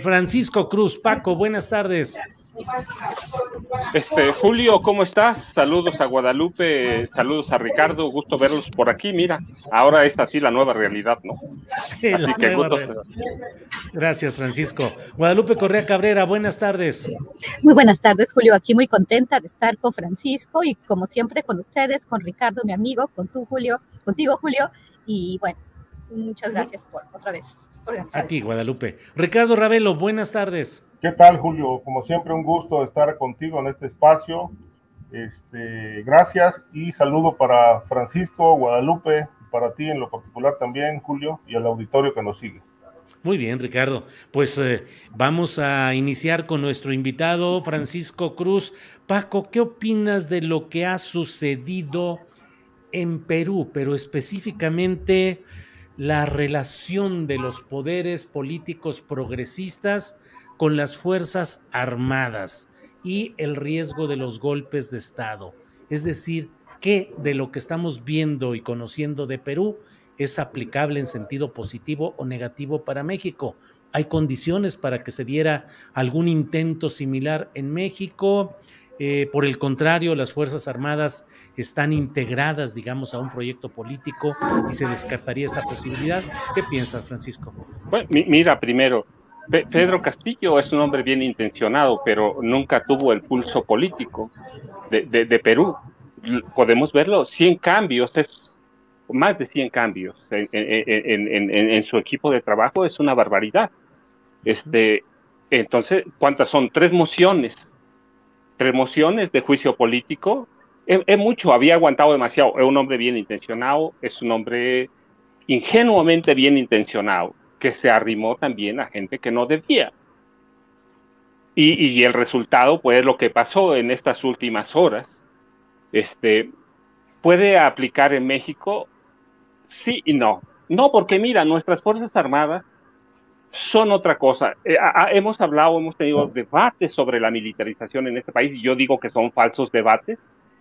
Francisco Cruz, Paco, buenas tardes. Julio, ¿cómo estás? Saludos a Guadalupe, saludos a Ricardo, gusto verlos por aquí. Mira, ahora es así la nueva realidad, ¿no? Así que gusto. Gracias, Francisco. Guadalupe Correa Cabrera, buenas tardes. Muy buenas tardes, Julio. Aquí muy contenta de estar con Francisco y como siempre con ustedes, con Ricardo, mi amigo, contigo, Julio. Y bueno, muchas gracias por otra vez. A ti, Guadalupe. Ricardo Ravelo, buenas tardes. ¿Qué tal, Julio? Como siempre, un gusto estar contigo en este espacio. Gracias y saludo para Francisco, Guadalupe, para ti en lo particular también, Julio, y al auditorio que nos sigue. Muy bien, Ricardo. Pues vamos a iniciar con nuestro invitado, Francisco Cruz. Paco, ¿qué opinas de lo que ha sucedido en Perú, pero específicamente la relación de los poderes políticos progresistas con las Fuerzas Armadas y el riesgo de los golpes de Estado? Es decir, ¿qué de lo que estamos viendo y conociendo de Perú es aplicable en sentido positivo o negativo para México? ¿Hay condiciones para que se diera algún intento similar en México? Por el contrario, las Fuerzas Armadas están integradas, digamos, a un proyecto político y se descartaría esa posibilidad. ¿Qué piensas, Francisco? Bueno, mira, primero, Pedro Castillo es un hombre bien intencionado, pero nunca tuvo el pulso político de Perú. Podemos verlo, 100 cambios, más de 100 cambios en su equipo de trabajo, es una barbaridad. Entonces, ¿cuántas son? 3 mociones de juicio político. Es mucho, había aguantado demasiado. Es un hombre bien intencionado, es un hombre ingenuamente bien intencionado, que se arrimó también a gente que no debía. Y el resultado, pues, lo que pasó en estas últimas horas, puede aplicar en México, sí y no. No, porque mira, nuestras Fuerzas Armadas son otra cosa. Hemos tenido debates sobre la militarización en este país, y yo digo que son falsos debates.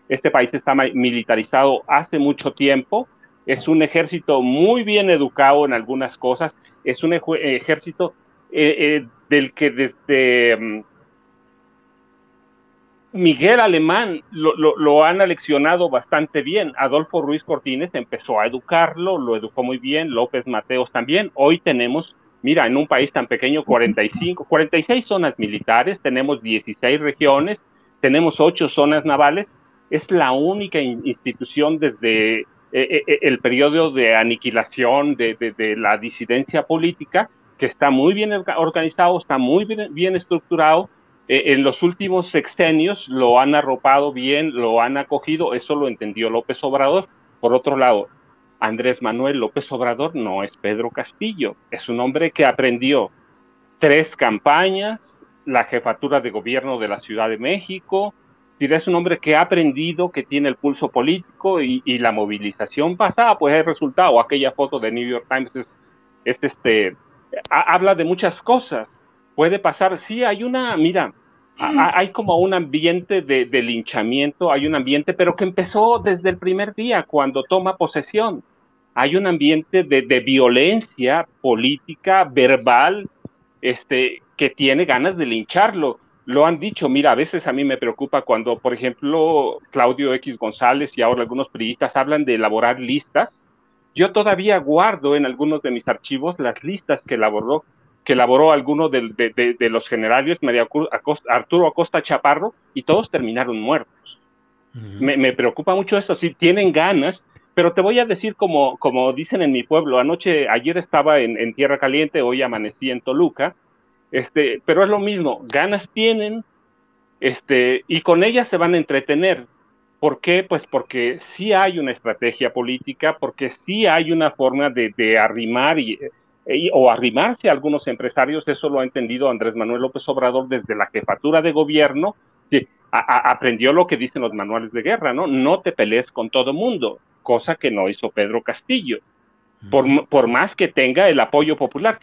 Este país está militarizado hace mucho tiempo, es un ejército muy bien educado en algunas cosas, es un ejército del que desde Miguel Alemán lo han aleccionado bastante bien. Adolfo Ruiz Cortines empezó a educarlo, lo educó muy bien, López Mateos también. Hoy tenemos, mira, en un país tan pequeño, 46 zonas militares, tenemos 16 regiones, tenemos 8 zonas navales. Es la única institución desde el periodo de aniquilación de la disidencia política que está muy bien organizado, está muy bien estructurado. En los últimos sexenios lo han arropado bien, lo han acogido, eso lo entendió López Obrador. Por otro lado, Andrés Manuel López Obrador no es Pedro Castillo, es un hombre que aprendió 3 campañas, la jefatura de gobierno de la Ciudad de México. Es un hombre que ha aprendido, que tiene el pulso político y la movilización pasada, pues el resultado. Aquella foto de New York Times habla de muchas cosas. Puede pasar, sí, hay hay como un ambiente de linchamiento, hay un ambiente, pero que empezó desde el primer día, cuando toma posesión. Hay un ambiente de violencia política, verbal, que tiene ganas de lincharlo. Lo han dicho, mira, a veces a mí me preocupa cuando, por ejemplo, Claudio X González y ahora algunos priistas hablan de elaborar listas. Yo todavía guardo en algunos de mis archivos las listas que elaboró alguno de los generales, Arturo Acosta Chaparro, y todos terminaron muertos. Me preocupa mucho eso, si tienen ganas, pero te voy a decir como dicen en mi pueblo, ayer estaba en Tierra Caliente, hoy amanecí en Toluca, pero es lo mismo, ganas tienen, y con ellas se van a entretener. ¿Por qué? Pues porque sí hay una estrategia política, porque sí hay una forma de arrimar o arrimarse a algunos empresarios. Eso lo ha entendido Andrés Manuel López Obrador desde la jefatura de gobierno, que aprendió lo que dicen los manuales de guerra, ¿no? No te pelees con todo mundo, cosa que no hizo Pedro Castillo. Por más que tenga el apoyo popular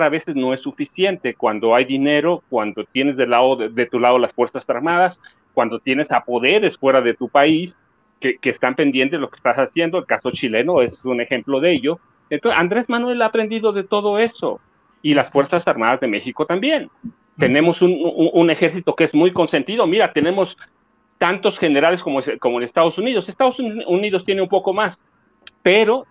a veces no es suficiente. Cuando hay dinero, cuando tienes de tu lado las Fuerzas Armadas, cuando tienes a poderes fuera de tu país que están pendientes de lo que estás haciendo, el caso chileno es un ejemplo de ello. Entonces, Andrés Manuel ha aprendido de todo eso. y las Fuerzas Armadas de México también. Tenemos un ejército que es muy consentido. Mira, tenemos tantos generales como en Estados Unidos. Estados Unidos tiene un poco más, pero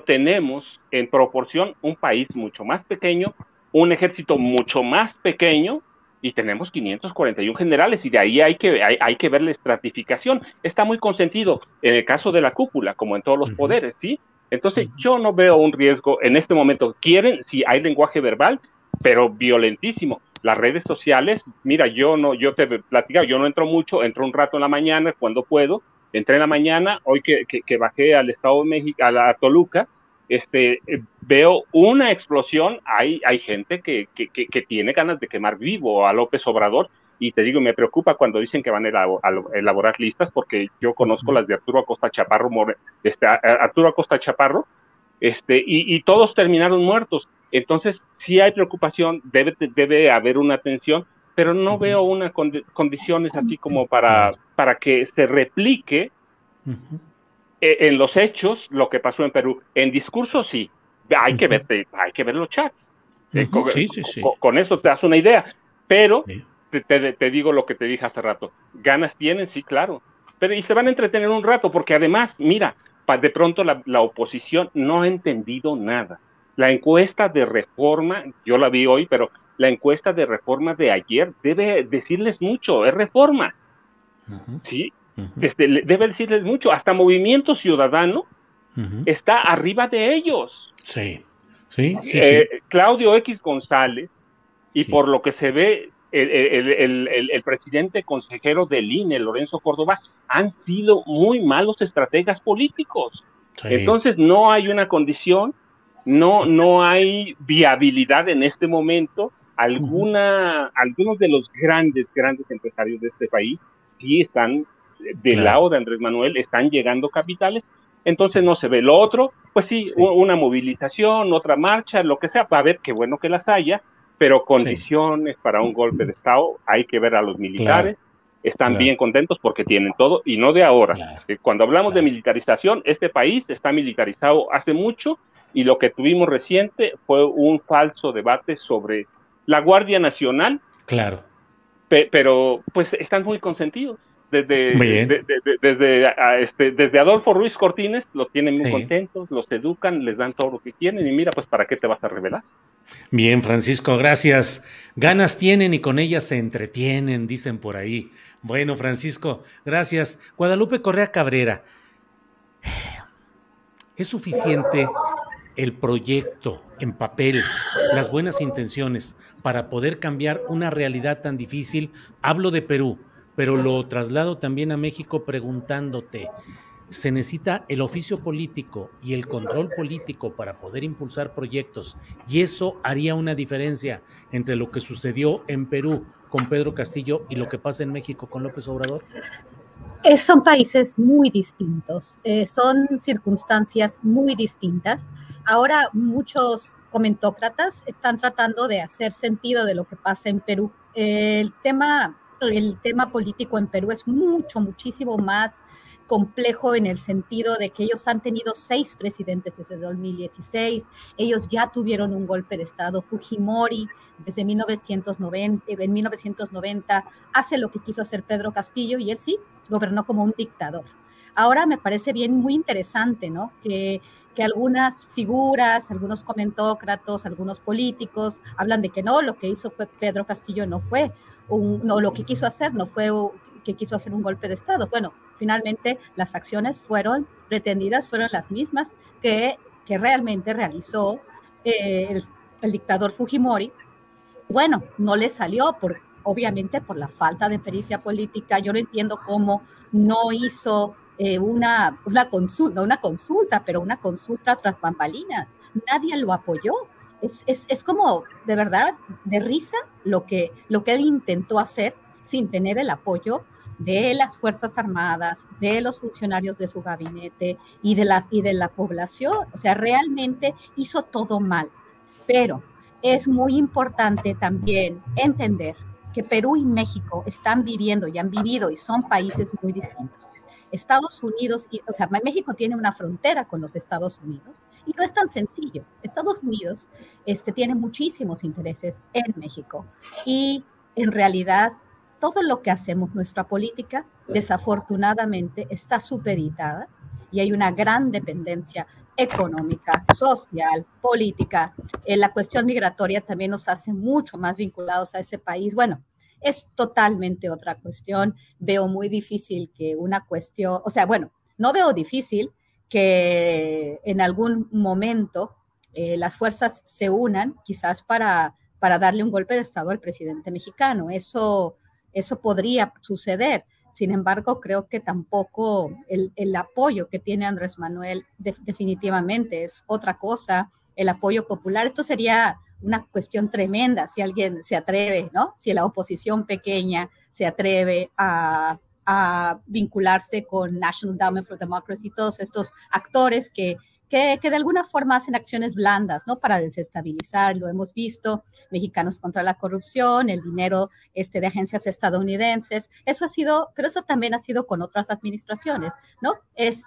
tenemos en proporción un país mucho más pequeño, un ejército mucho más pequeño, y tenemos 541 generales, y de ahí hay que ver la estratificación. Está muy consentido en el caso de la cúpula, como en todos los poderes, ¿sí? Entonces, yo no veo un riesgo en este momento. Quieren, si hay lenguaje verbal, pero violentísimo. Las redes sociales, mira, yo te platicaba, yo no entro mucho, entro un rato en la mañana cuando puedo. Entré en la mañana, hoy que bajé al Estado de México, a Toluca, veo una explosión. Hay gente que tiene ganas de quemar vivo a López Obrador, y te digo, me preocupa cuando dicen que van a elaborar listas, porque yo conozco las de Arturo Acosta Chaparro, Arturo Acosta Chaparro, y todos terminaron muertos. Entonces, sí hay preocupación, debe haber una tensión, pero no veo una condiciones así como para que se replique en los hechos lo que pasó en Perú. En discurso, sí, hay que ver los chats. Con eso te das una idea, pero te digo lo que te dije hace rato. ¿Ganas tienen? Sí, claro. Pero y se van a entretener un rato, porque además, mira, de pronto la oposición no ha entendido nada. La encuesta de Reforma, yo la vi hoy, pero la encuesta de Reforma de ayer debe decirles mucho. Es Reforma, ¿sí? Debe decirles mucho. Hasta Movimiento Ciudadano está arriba de ellos. Sí. Claudio X González, y por lo que se ve, el presidente consejero del INE, Lorenzo Córdoba, han sido muy malos estrategas políticos. Entonces no hay una condición, no hay viabilidad en este momento. Algunos de los grandes empresarios de este país sí están del lado de Andrés Manuel, están llegando capitales. Entonces no se ve. Lo otro, pues sí, una movilización, otra marcha, lo que sea, va a ver, qué bueno que las haya, pero condiciones para un golpe de Estado, hay que ver a los militares. Están bien contentos porque tienen todo, y no de ahora. Cuando hablamos de militarización, este país está militarizado hace mucho, y lo que tuvimos reciente fue un falso debate sobre la Guardia Nacional. Pero pues están muy consentidos. Desde Adolfo Ruiz Cortines los tienen muy contentos, los educan, les dan todo lo que quieren, y mira, pues ¿para qué te vas a rebelar? Bien, Francisco, gracias. Ganas tienen y con ellas se entretienen, dicen por ahí. Bueno, Francisco, gracias. Guadalupe Correa Cabrera, ¿es suficiente el proyecto en papel, las buenas intenciones para poder cambiar una realidad tan difícil? Hablo de Perú, pero lo traslado también a México preguntándote, ¿se necesita el oficio político y el control político para poder impulsar proyectos? ¿Y eso haría una diferencia entre lo que sucedió en Perú con Pedro Castillo y lo que pasa en México con López Obrador? Son países muy distintos, son circunstancias muy distintas. Ahora muchos comentócratas están tratando de hacer sentido de lo que pasa en Perú. El tema político en Perú es muchísimo más complejo, en el sentido de que ellos han tenido 6 presidentes desde 2016, ellos ya tuvieron un golpe de Estado. Fujimori desde 1990 hace lo que quiso hacer Pedro Castillo, y él sí gobernó como un dictador. Ahora me parece muy interesante, ¿no? Que algunas figuras, algunos comentócratas, algunos políticos hablan de que no, lo que hizo fue Pedro Castillo, lo que quiso hacer no fue que quiso hacer un golpe de Estado. Bueno, finalmente las acciones pretendidas fueron las mismas que realmente realizó el dictador Fujimori. Bueno, no le salió obviamente por la falta de pericia política. Yo no entiendo cómo no hizo una consulta, pero una consulta tras bambalinas. Nadie lo apoyó. Es como, de verdad, de risa lo que él intentó hacer sin tener el apoyo de las Fuerzas Armadas, de los funcionarios de su gabinete y de la población. O sea, realmente hizo todo mal. Pero es muy importante también entender que Perú y México están viviendo y han vivido, y son países muy distintos. Estados Unidos, o sea, México tiene una frontera con los Estados Unidos y no es tan sencillo. Estados Unidos tiene muchísimos intereses en México y en realidad todo lo que hacemos, nuestra política, desafortunadamente está supeditada y hay una gran dependencia económica, social, política. La cuestión migratoria también nos hace mucho más vinculados a ese país. Bueno, es totalmente otra cuestión. Veo muy difícil que una cuestión, o sea, bueno, no veo difícil que en algún momento las fuerzas se unan, quizás para darle un golpe de Estado al presidente mexicano. Eso podría suceder. Sin embargo, creo que tampoco el apoyo que tiene Andrés Manuel definitivamente es otra cosa. El apoyo popular, esto sería una cuestión tremenda si alguien se atreve, ¿no? Si la oposición pequeña se atreve a vincularse con National Endowment for Democracy y todos estos actores que de alguna forma hacen acciones blandas, ¿no? Para desestabilizar, lo hemos visto, Mexicanos contra la Corrupción, el dinero de agencias estadounidenses, eso ha sido, pero eso también ha sido con otras administraciones, ¿no?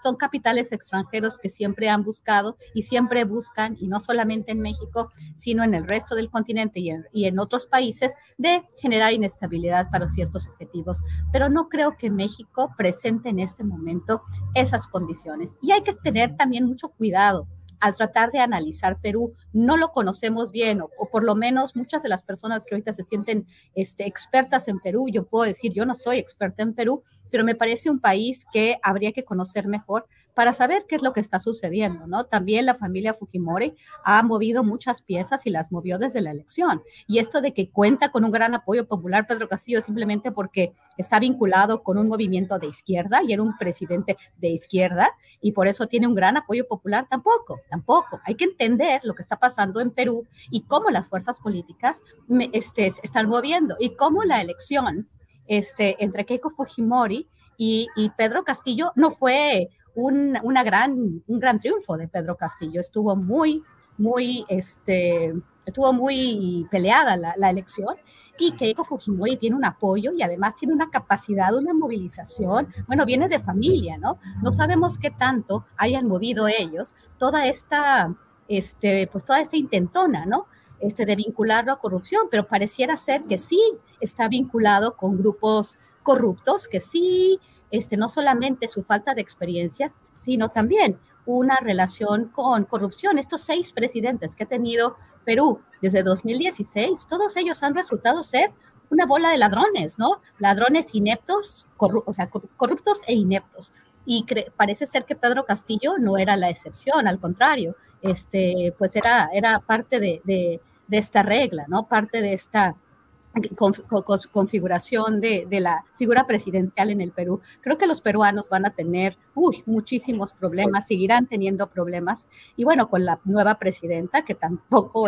Son capitales extranjeros que siempre han buscado y siempre buscan, y no solamente en México, sino en el resto del continente y en otros países, de generar inestabilidad para ciertos objetivos. Pero no creo que México presente en este momento esas condiciones. Y hay que tener también mucho cuidado al tratar de analizar Perú. No lo conocemos bien, o por lo menos muchas de las personas que ahorita se sienten expertas en Perú, yo puedo decir, yo no soy experta en Perú, pero me parece un país que habría que conocer mejor para saber qué es lo que está sucediendo, ¿no? También la familia Fujimori ha movido muchas piezas y las movió desde la elección. Y esto de que cuenta con un gran apoyo popular Pedro Castillo simplemente porque está vinculado con un movimiento de izquierda y era un presidente de izquierda y por eso tiene un gran apoyo popular, tampoco. Hay que entender lo que está pasando en Perú y cómo las fuerzas políticas se están moviendo y cómo la elección entre Keiko Fujimori y Pedro Castillo no fue un gran triunfo de Pedro Castillo. Estuvo muy peleada la elección y Keiko Fujimori tiene un apoyo y además tiene una capacidad, una movilización, bueno, viene de familia, ¿no? No sabemos qué tanto hayan movido ellos toda esta intentona, ¿no? De vincularlo a corrupción, pero pareciera ser que sí está vinculado con grupos corruptos, que sí, no solamente su falta de experiencia, sino también una relación con corrupción. Estos 6 presidentes que ha tenido Perú desde 2016, todos ellos han resultado ser una bola de ladrones, ¿no? Ladrones ineptos, corruptos e ineptos. Y parece ser que Pedro Castillo no era la excepción, al contrario, pues era parte de esta regla, ¿no? Parte de esta configuración de la figura presidencial en el Perú. Creo que los peruanos van a tener muchísimos problemas, seguirán teniendo problemas, y bueno, con la nueva presidenta que tampoco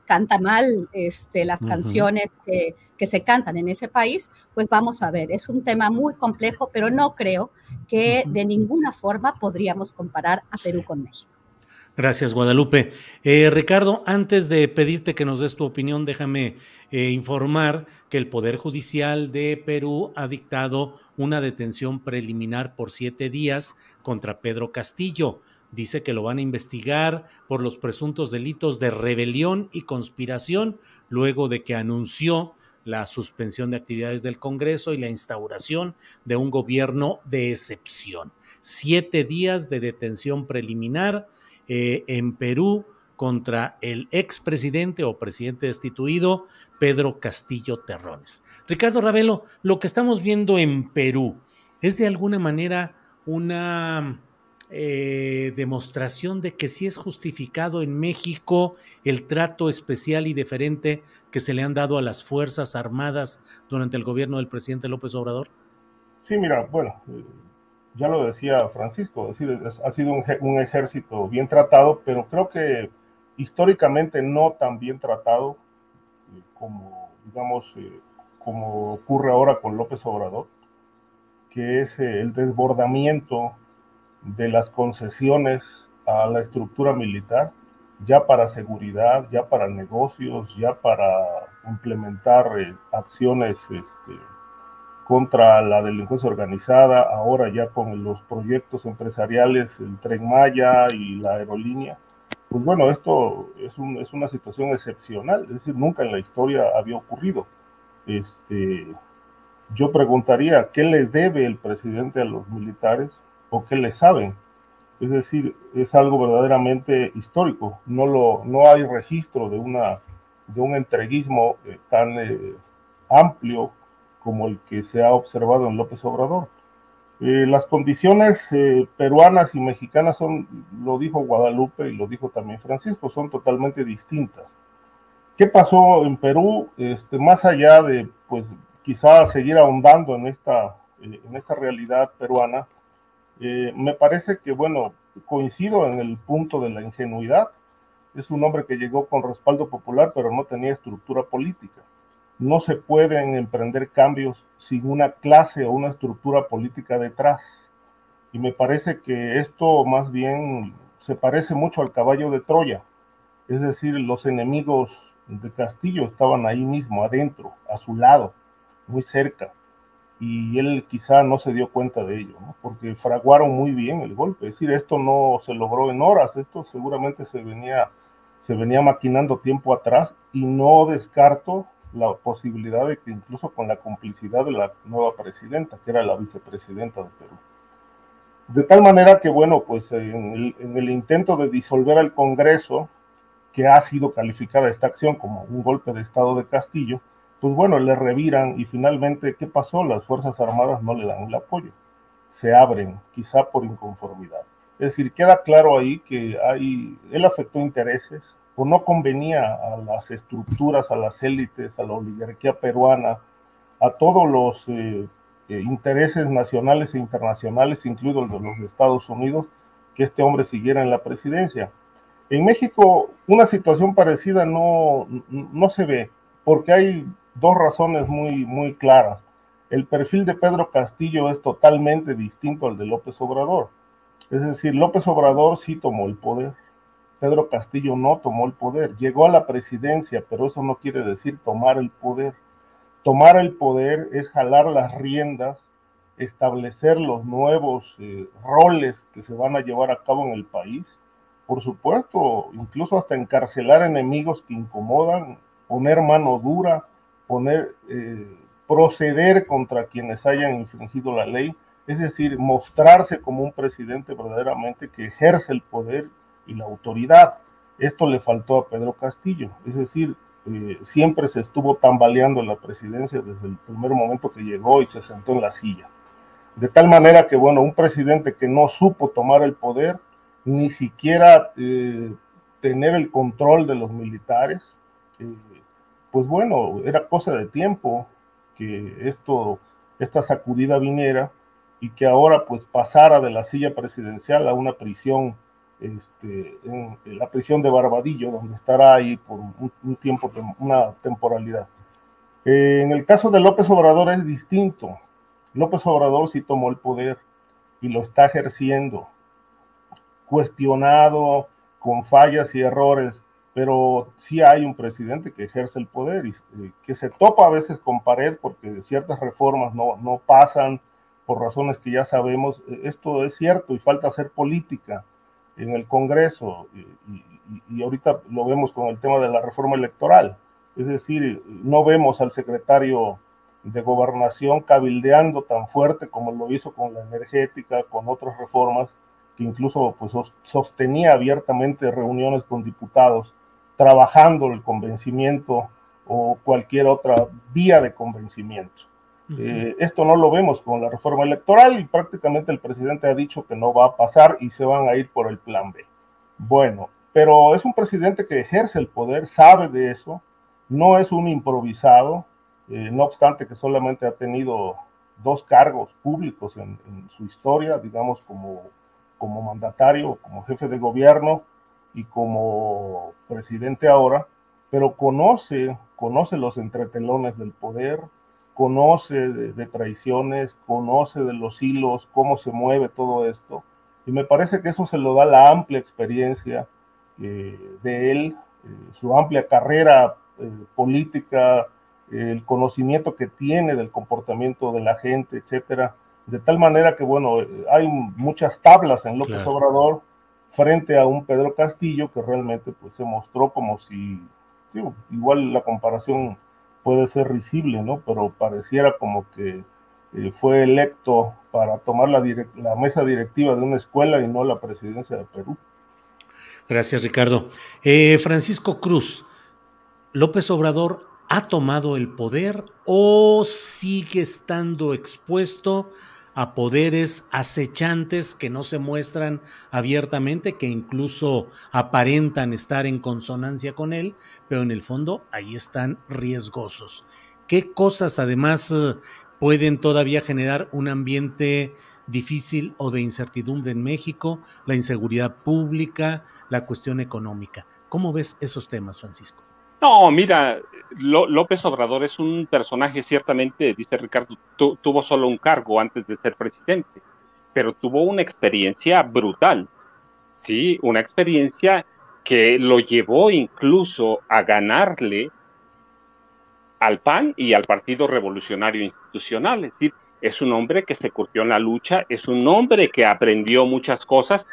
canta mal las canciones que se cantan en ese país, pues vamos a ver, es un tema muy complejo, pero no creo que de ninguna forma podríamos comparar a Perú con México. Gracias, Guadalupe. Ricardo, antes de pedirte que nos des tu opinión, déjame informar que el Poder Judicial de Perú ha dictado una detención preliminar por 7 días contra Pedro Castillo. Dice que lo van a investigar por los presuntos delitos de rebelión y conspiración, luego de que anunció la suspensión de actividades del Congreso y la instauración de un gobierno de excepción. 7 días de detención preliminar en Perú contra el expresidente o presidente destituido Pedro Castillo Terrones. Ricardo Ravelo, lo que estamos viendo en Perú es de alguna manera una demostración de que sí es justificado en México el trato especial y diferente que se le han dado a las Fuerzas Armadas durante el gobierno del presidente López Obrador. Sí, mira, bueno, ya lo decía Francisco, es decir, ha sido un ejército bien tratado, pero creo que históricamente no tan bien tratado como, digamos, como ocurre ahora con López Obrador, que es el desbordamiento de las concesiones a la estructura militar, ya para seguridad, ya para negocios, ya para implementar acciones contra la delincuencia organizada, ahora ya con los proyectos empresariales, el Tren Maya y la aerolínea. Pues bueno, esto es una situación excepcional, es decir, nunca en la historia había ocurrido. Yo preguntaría, ¿qué le debe el presidente a los militares o qué le saben? Es decir, es algo verdaderamente histórico. No hay registro de un entreguismo tan amplio como el que se ha observado en López Obrador. Las condiciones peruanas y mexicanas son, lo dijo Guadalupe y lo dijo también Francisco, son totalmente distintas. ¿Qué pasó en Perú? Más allá de, pues, quizá seguir ahondando en esta realidad peruana, me parece que, bueno, coincido en el punto de la ingenuidad. Es un hombre que llegó con respaldo popular, pero no tenía estructura política. No se pueden emprender cambios sin una clase o una estructura política detrás. Y me parece que esto más bien se parece mucho al caballo de Troya. Es decir, los enemigos de Castillo estaban ahí mismo, adentro, a su lado, muy cerca. Y él quizá no se dio cuenta de ello, ¿no? Porque fraguaron muy bien el golpe. Es decir, esto no se logró en horas, esto seguramente se venía maquinando tiempo atrás, y no descarto la posibilidad de que incluso con la complicidad de la nueva presidenta, que era la vicepresidenta de Perú. De tal manera que, bueno, pues en el intento de disolver al Congreso, que ha sido calificada esta acción como un golpe de Estado de Castillo, pues bueno, le reviran y finalmente, ¿qué pasó? Las Fuerzas Armadas no le dan el apoyo, se abren, quizá por inconformidad. Es decir, queda claro ahí que él afectó intereses o no convenía a las estructuras, a las élites, a la oligarquía peruana, a todos los intereses nacionales e internacionales, incluidos los de Estados Unidos, que este hombre siguiera en la presidencia. En México una situación parecida no se ve, porque hay dos razones muy claras. El perfil de Pedro Castillo es totalmente distinto al de López Obrador. Es decir, López Obrador sí tomó el poder, Pedro Castillo no tomó el poder. Llegó a la presidencia, pero eso no quiere decir tomar el poder. Tomar el poder es jalar las riendas, establecer los nuevos roles que se van a llevar a cabo en el país. Por supuesto, incluso hasta encarcelar enemigos que incomodan, poner mano dura, proceder contra quienes hayan infringido la ley, es decir, mostrarse como un presidente verdaderamente que ejerce el poder y la autoridad. Esto le faltó a Pedro Castillo, es decir, siempre se estuvo tambaleando en la presidencia desde el primer momento que llegó y se sentó en la silla. De tal manera que, bueno, un presidente que no supo tomar el poder, ni siquiera tener el control de los militares, pues bueno, era cosa de tiempo que esta sacudida viniera y que ahora pues pasara de la silla presidencial a una prisión, en la prisión de Barbadillo, donde estará ahí por un tiempo, una temporalidad. En el caso de López Obrador es distinto. López Obrador sí tomó el poder y lo está ejerciendo, cuestionado, con fallas y errores, pero sí hay un presidente que ejerce el poder y que se topa a veces con pared porque ciertas reformas no pasan por razones que ya sabemos. Esto es cierto y falta hacer política en el Congreso y ahorita lo vemos con el tema de la reforma electoral. Es decir, no vemos al secretario de Gobernación cabildeando tan fuerte como lo hizo con la energética, con otras reformas, que incluso pues, sostenía abiertamente reuniones con diputados, trabajando el convencimiento o cualquier otra vía de convencimiento. Esto no lo vemos con la reforma electoral y prácticamente el presidente ha dicho que no va a pasar y se van a ir por el plan B. Bueno, pero es un presidente que ejerce el poder, sabe de eso, no es un improvisado, no obstante que solamente ha tenido 2 cargos públicos en su historia, digamos como mandatario, como jefe de gobierno y como presidente ahora, pero conoce los entretelones del poder, conoce de traiciones, conoce de los hilos, cómo se mueve todo esto, y me parece que eso se lo da la amplia experiencia de él, su amplia carrera política, el conocimiento que tiene del comportamiento de la gente, etcétera, de tal manera que, bueno, hay muchas tablas en López Obrador frente a un Pedro Castillo que realmente pues se mostró como si, digo, igual la comparación puede ser risible, ¿no? Pero pareciera como que fue electo para tomar la mesa directiva de una escuela y no la presidencia de Perú. Gracias, Ricardo. Francisco Cruz, ¿López Obrador ha tomado el poder o sigue estando expuesto a poderes acechantes que no se muestran abiertamente, que incluso aparentan estar en consonancia con él, pero en el fondo ahí están riesgosos? ¿Qué cosas además pueden todavía generar un ambiente difícil o de incertidumbre en México? La inseguridad pública, la cuestión económica. ¿Cómo ves esos temas, Francisco? No, mira, López Obrador es un personaje, ciertamente, dice Ricardo, tuvo solo un cargo antes de ser presidente, pero tuvo una experiencia brutal, ¿sí? Una experiencia que lo llevó incluso a ganarle al PAN y al Partido Revolucionario Institucional. Es decir, es un hombre que se curtió en la lucha, es un hombre que aprendió muchas cosas,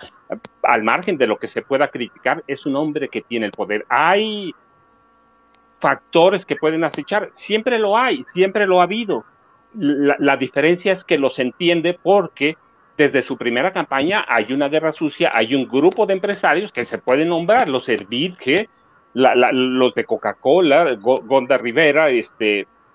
al margen de lo que se pueda criticar, es un hombre que tiene el poder. Hay factores que pueden acechar, siempre lo hay, siempre lo ha habido. La diferencia es que los entiende porque desde su primera campaña hay una guerra sucia, hay un grupo de empresarios que se pueden nombrar, los Ervidge, los de Coca-Cola, Gonda Rivera,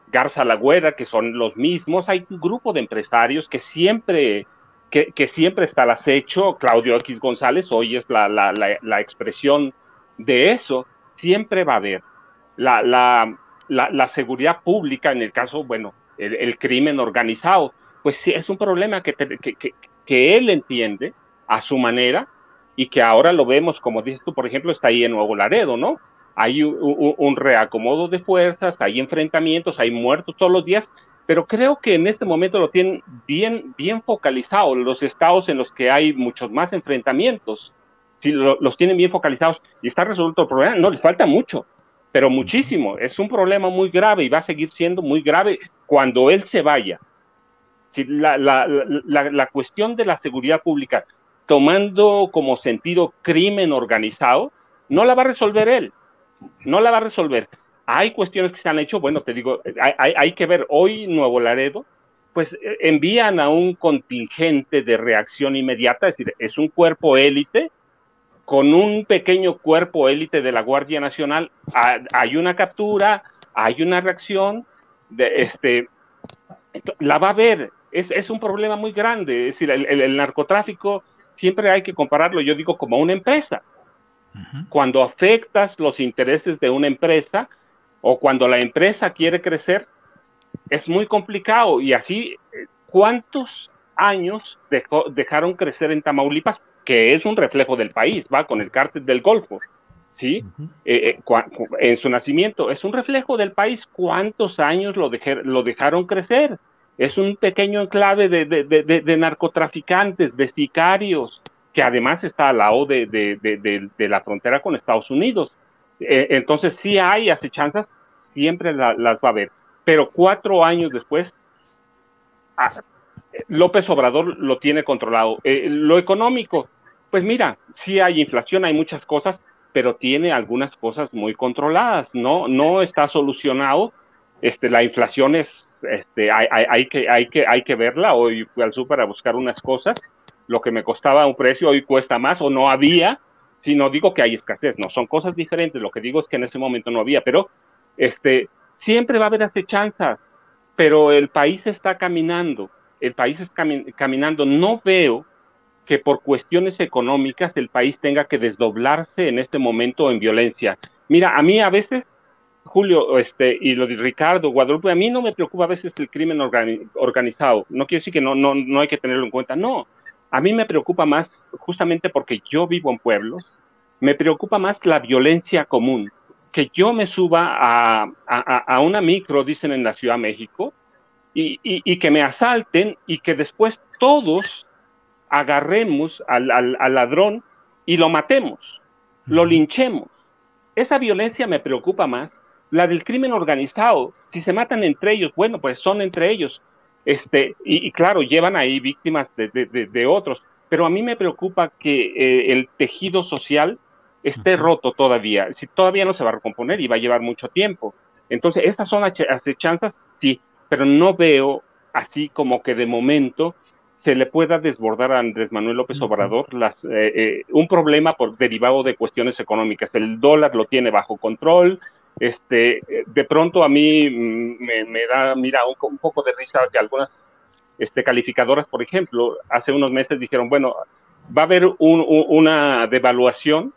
Garza Lagüera, que son los mismos. Hay un grupo de empresarios que siempre está al acecho. Claudio X González hoy es la expresión de eso. Siempre va a haber la seguridad pública, en el caso, bueno, el crimen organizado, pues sí, es un problema que él entiende a su manera y que ahora lo vemos, como dices tú, por ejemplo, está ahí en Nuevo Laredo, ¿no? Hay un reacomodo de fuerzas, hay enfrentamientos, hay muertos todos los días, pero creo que en este momento lo tienen bien focalizado, los estados en los que hay muchos más enfrentamientos, sí, los tienen bien focalizados y está resuelto el problema. No, les falta mucho, pero muchísimo. Es un problema muy grave y va a seguir siendo muy grave cuando él se vaya. Sí, la cuestión de la seguridad pública, tomando como sentido crimen organizado, no la va a resolver él, no la va a resolver. Hay cuestiones que se han hecho, bueno, te digo, hay que ver, hoy Nuevo Laredo, pues envían a un contingente de reacción inmediata, es decir, es un cuerpo élite, con un pequeño cuerpo élite de la Guardia Nacional, hay una captura, hay una reacción, la va a ver, es un problema muy grande. Es decir, el narcotráfico siempre hay que compararlo, yo digo, como una empresa. Cuando afectas los intereses de una empresa o cuando la empresa quiere crecer, es muy complicado. Y así, ¿cuántos años dejaron crecer en Tamaulipas? Que es un reflejo del país, va con el cártel del Golfo, ¿sí? En su nacimiento, es un reflejo del país. ¿Cuántos años lo dejaron crecer? Es un pequeño enclave de narcotraficantes, de sicarios, que además está al lado de la frontera con Estados Unidos. Entonces sí hay acechanzas, siempre las va a haber. Pero 4 años después, López Obrador lo tiene controlado. Lo económico, pues mira, sí hay inflación, hay muchas cosas, pero tiene algunas cosas muy controladas, no está solucionado. La inflación es, hay que verla. Hoy fui al súper a buscar unas cosas, lo que me costaba un precio hoy cuesta más o no había. Si no digo que hay escasez, no, son cosas diferentes. Lo que digo es que en ese momento no había, pero siempre va a haber acechanzas, pero el país está caminando, caminando. No veo que por cuestiones económicas el país tenga que desdoblarse en este momento en violencia. Mira, a mí a veces, Julio, y lo de Ricardo, Guadalupe, a mí no me preocupa a veces el crimen organizado. No quiere decir que no hay que tenerlo en cuenta, no. A mí me preocupa más, justamente porque yo vivo en pueblos, me preocupa más la violencia común. Que yo me suba a una micro, dicen en la Ciudad de México, y que me asalten y que después todos agarremos al ladrón y lo matemos, lo linchemos. Esa violencia me preocupa más la del crimen organizado. Si se matan entre ellos, bueno, pues son entre ellos. Y claro, llevan ahí víctimas de otros, pero a mí me preocupa que el tejido social esté roto todavía. Si todavía no se va a recomponer y va a llevar mucho tiempo. Entonces, estas son acechanzas, sí, pero no veo así como que de momento se le pueda desbordar a Andrés Manuel López Obrador un problema derivado de cuestiones económicas. El dólar lo tiene bajo control. De pronto a mí me da, mira, un poco de risa que algunas calificadoras, por ejemplo, hace unos meses dijeron, bueno, va a haber una devaluación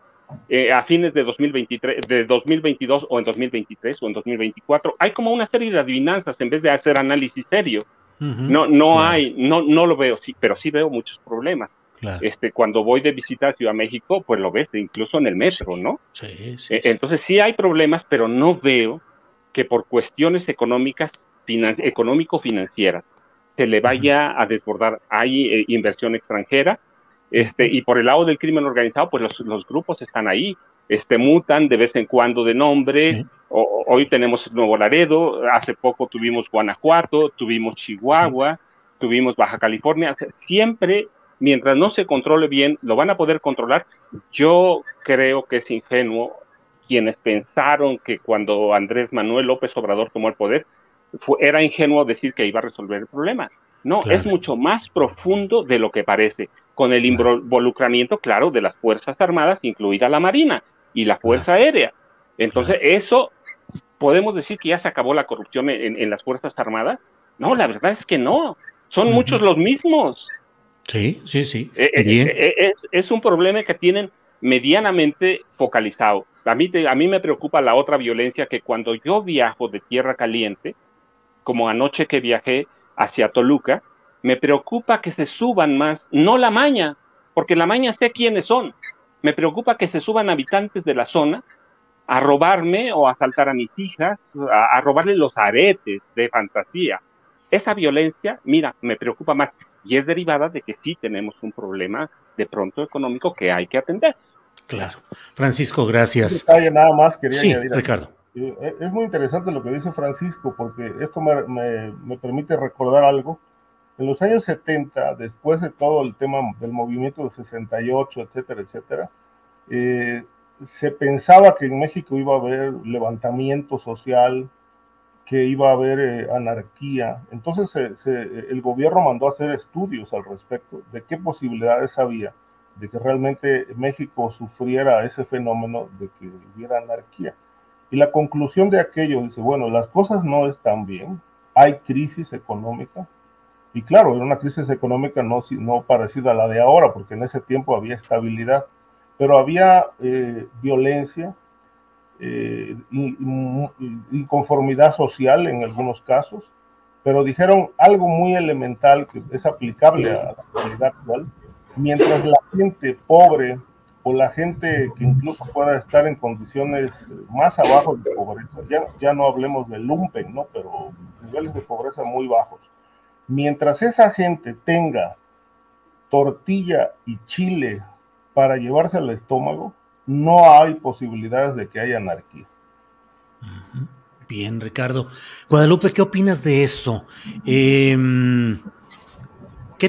a fines de 2023, de 2022 o en 2023 o en 2024. Hay como una serie de adivinanzas en vez de hacer análisis serio. No lo veo, sí, pero sí veo muchos problemas. Claro. Cuando voy de visita a Ciudad de México, pues lo ves incluso en el metro, sí, ¿no? Sí. Entonces sí hay problemas, pero no veo que por cuestiones económicas, económico-financieras, se le vaya a desbordar. Hay inversión extranjera, y por el lado del crimen organizado, pues los grupos están ahí, mutan de vez en cuando de nombre. Sí. Hoy tenemos Nuevo Laredo, hace poco tuvimos Guanajuato, tuvimos Chihuahua, sí, tuvimos Baja California. Siempre, mientras no se controle bien, lo van a poder controlar. Yo creo que es ingenuo quienes pensaron que cuando Andrés Manuel López Obrador tomó el poder, era ingenuo decir que iba a resolver el problema. No, claro, es mucho más profundo de lo que parece, con el involucramiento, claro, de las Fuerzas Armadas, incluida la Marina y la Fuerza Aérea. Entonces, eso, ¿podemos decir que ya se acabó la corrupción en las Fuerzas Armadas? No, la verdad es que no. Son muchos los mismos. Sí. Es un problema que tienen medianamente focalizado. A mí me preocupa la otra violencia, que cuando yo viajo de tierra caliente, como anoche que viajé hacia Toluca, me preocupa que se suban más, no la maña, porque la maña sé quiénes son. Me preocupa que se suban habitantes de la zona a robarme o a asaltar a mis hijas, a robarle los aretes de fantasía. Esa violencia, mira, me preocupa más, y es derivada de que sí tenemos un problema de pronto económico que hay que atender. Claro. Francisco, gracias. Un detalle nada más quería añadir. Ricardo. Es muy interesante lo que dice Francisco, porque esto me permite recordar algo. En los años 70, después de todo el tema del movimiento de 68, etcétera, etcétera, se pensaba que en México iba a haber levantamiento social, que iba a haber anarquía. Entonces el gobierno mandó a hacer estudios al respecto de qué posibilidades había de que realmente México sufriera ese fenómeno de que hubiera anarquía. Y la conclusión de aquello dice, bueno, las cosas no están bien, hay crisis económica, y claro, era una crisis económica no parecida a la de ahora, porque en ese tiempo había estabilidad, pero había violencia, inconformidad social en algunos casos, pero dijeron algo muy elemental que es aplicable a la realidad actual. Mientras la gente pobre o la gente que incluso pueda estar en condiciones más abajo de pobreza, ya no hablemos de lumpen, ¿no? Pero niveles de pobreza muy bajos. Mientras esa gente tenga tortilla y chile para llevarse al estómago, no hay posibilidades de que haya anarquía. Bien, Ricardo. Guadalupe, ¿qué opinas de eso? ¿Qué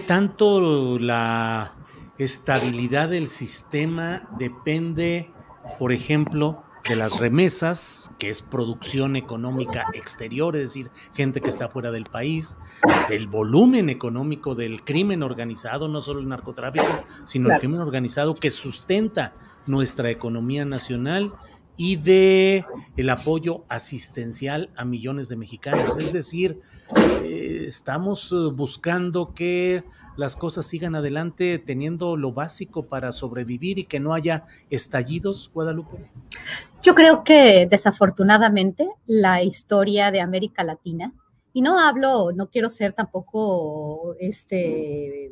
tanto la estabilidad del sistema depende, por ejemplo, de las remesas, que es producción económica exterior, es decir, gente que está fuera del país, del volumen económico del crimen organizado, no solo el narcotráfico, sino claro, el crimen organizado que sustenta nuestra economía nacional, y de el apoyo asistencial a millones de mexicanos? Es decir, estamos buscando que las cosas sigan adelante teniendo lo básico para sobrevivir y que no haya estallidos, Guadalupe. Yo creo que desafortunadamente la historia de América Latina, y no quiero ser tampoco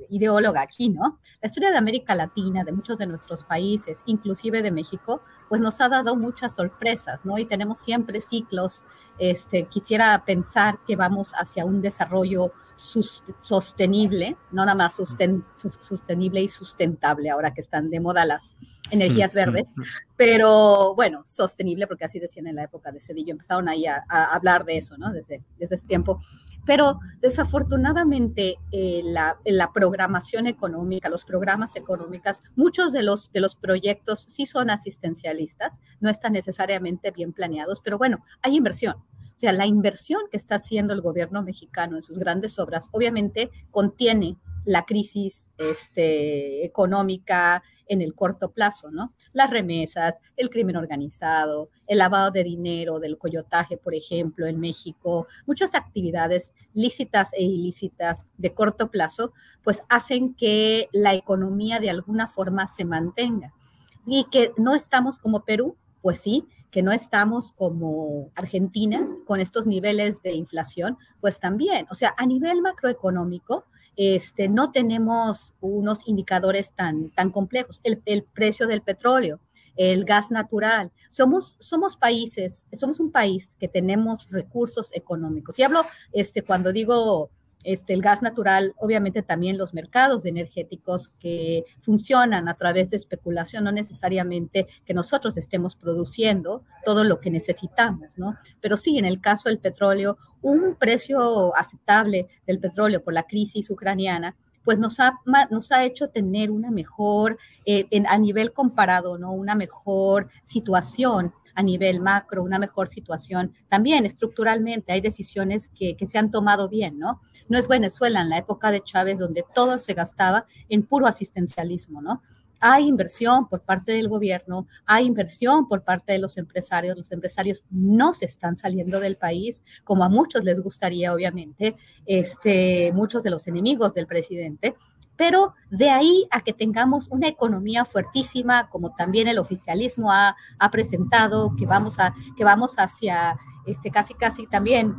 ideóloga aquí, ¿no? La historia de América Latina, de muchos de nuestros países, inclusive de México, pues nos ha dado muchas sorpresas, ¿no? Y tenemos siempre ciclos. Quisiera pensar que vamos hacia un desarrollo sostenible, no nada más sostenible y sustentable, ahora que están de moda energías verdes, pero bueno, sostenible, porque así decían en la época de Cedillo, empezaron ahí a hablar de eso, ¿no? Desde ese tiempo. Pero desafortunadamente la programación económica, los programas económicos, muchos de los proyectos sí son asistencialistas, no están necesariamente bien planeados, pero bueno, hay inversión. O sea, la inversión que está haciendo el gobierno mexicano en sus grandes obras, obviamente contiene la crisis económica en el corto plazo, ¿no? Las remesas, el crimen organizado, el lavado de dinero, del coyotaje, por ejemplo, en México, muchas actividades lícitas e ilícitas de corto plazo, pues hacen que la economía de alguna forma se mantenga. Y que no estamos como Perú, pues sí, que no estamos como Argentina con estos niveles de inflación, pues también, o sea, a nivel macroeconómico, no tenemos unos indicadores tan complejos. El precio del petróleo, el gas natural. Somos un país que tenemos recursos económicos. Y hablo, cuando digo el gas natural, obviamente también los mercados energéticos que funcionan a través de especulación, no necesariamente que nosotros estemos produciendo todo lo que necesitamos, ¿no? Pero sí, en el caso del petróleo, un precio aceptable del petróleo por la crisis ucraniana, pues nos ha hecho tener una mejor, a nivel comparado, ¿no? Una mejor situación a nivel macro, una mejor situación también estructuralmente. Hay decisiones que se han tomado bien, ¿no? No es Venezuela en la época de Chávez donde todo se gastaba en puro asistencialismo, ¿no? Hay inversión por parte del gobierno, hay inversión por parte de los empresarios no se están saliendo del país, como a muchos les gustaría, obviamente, muchos de los enemigos del presidente, pero de ahí a que tengamos una economía fuertísima, como también el oficialismo ha presentado, que vamos hacia casi también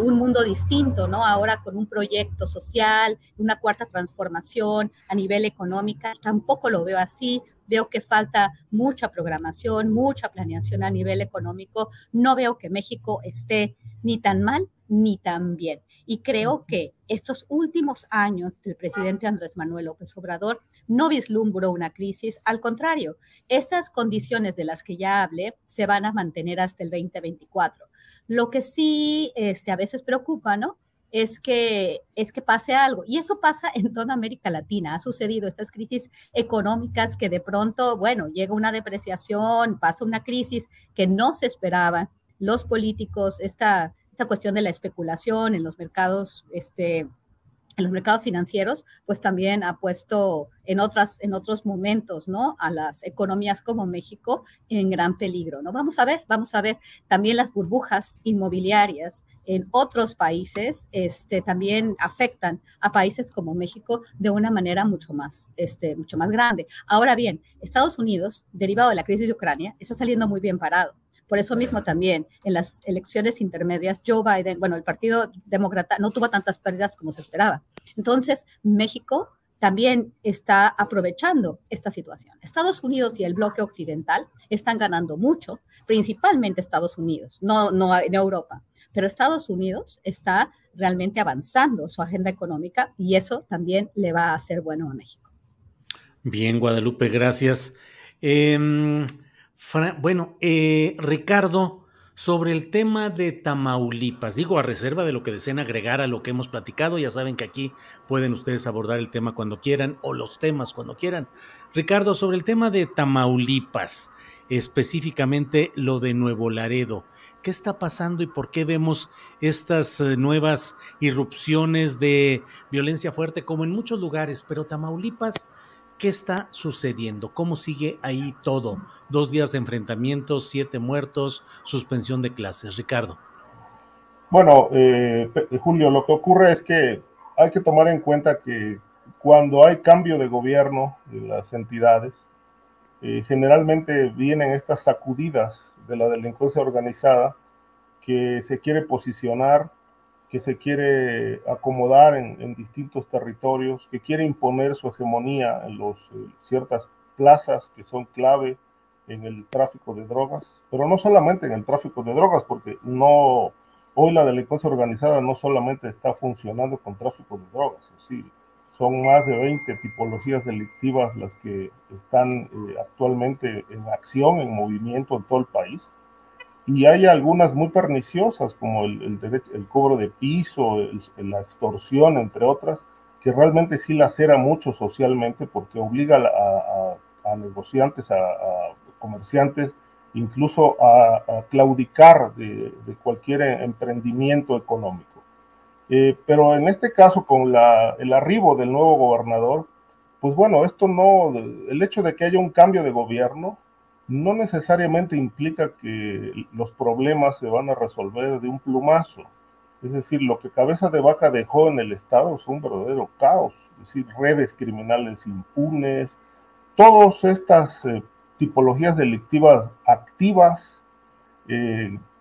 un mundo distinto, ¿no? Ahora con un proyecto social, una cuarta transformación a nivel económica, tampoco lo veo así. Veo que falta mucha programación, mucha planeación a nivel económico. No veo que México esté ni tan mal ni tan bien. Y creo que estos últimos años del presidente Andrés Manuel López Obrador no vislumbró una crisis. Al contrario, estas condiciones de las que ya hablé se van a mantener hasta el 2024. Lo que sí a veces preocupa, ¿no? Es que pase algo. Y eso pasa en toda América Latina. Ha sucedido estas crisis económicas que de pronto, bueno, llega una depreciación, pasa una crisis que no se esperaba. Los políticos, esta cuestión de la especulación en los mercados, financieros, pues también ha puesto en otros momentos, ¿no? A las economías como México en gran peligro, ¿no? Vamos a ver también las burbujas inmobiliarias en otros países, también afectan a países como México de una manera mucho más grande. Ahora bien, Estados Unidos, derivado de la crisis de Ucrania, está saliendo muy bien parado. Por eso mismo también en las elecciones intermedias, Joe Biden, el Partido Demócrata no tuvo tantas pérdidas como se esperaba. Entonces, México también está aprovechando esta situación. Estados Unidos y el bloque occidental están ganando mucho, principalmente Estados Unidos, no en Europa. Pero Estados Unidos está realmente avanzando su agenda económica y eso también le va a hacer bueno a México. Bien, Guadalupe, gracias. Ricardo, sobre el tema de Tamaulipas, digo a reserva de lo que deseen agregar a lo que hemos platicado, ya saben que aquí pueden ustedes abordar el tema cuando quieran o los temas cuando quieran. Ricardo, sobre el tema de Tamaulipas, específicamente lo de Nuevo Laredo, ¿qué está pasando y por qué vemos estas nuevas irrupciones de violencia fuerte como en muchos lugares, pero Tamaulipas? ¿Qué está sucediendo? ¿Cómo sigue ahí todo? 2 días de enfrentamientos, 7 muertos, suspensión de clases. Ricardo. Bueno, Julio, lo que ocurre es que hay que tomar en cuenta que cuando hay cambio de gobierno de las entidades, generalmente vienen estas sacudidas de la delincuencia organizada que se quiere posicionar, que se quiere acomodar en distintos territorios, que quiere imponer su hegemonía en ciertas plazas que son clave en el tráfico de drogas, pero no solamente en el tráfico de drogas, porque hoy la delincuencia organizada no solamente está funcionando con tráfico de drogas, sí, son más de 20 tipologías delictivas las que están actualmente en acción, en movimiento en todo el país. Y hay algunas muy perniciosas, como el cobro de piso, la extorsión, entre otras, que realmente sí lacera mucho socialmente porque obliga a negociantes, a comerciantes, incluso a claudicar de cualquier emprendimiento económico. Pero en este caso, con el arribo del nuevo gobernador, pues bueno, el hecho de que haya un cambio de gobierno no necesariamente implica que los problemas se van a resolver de un plumazo. Es decir, lo que Cabeza de Vaca dejó en el Estado es un verdadero caos. Es decir, redes criminales impunes, todas estas tipologías delictivas activas,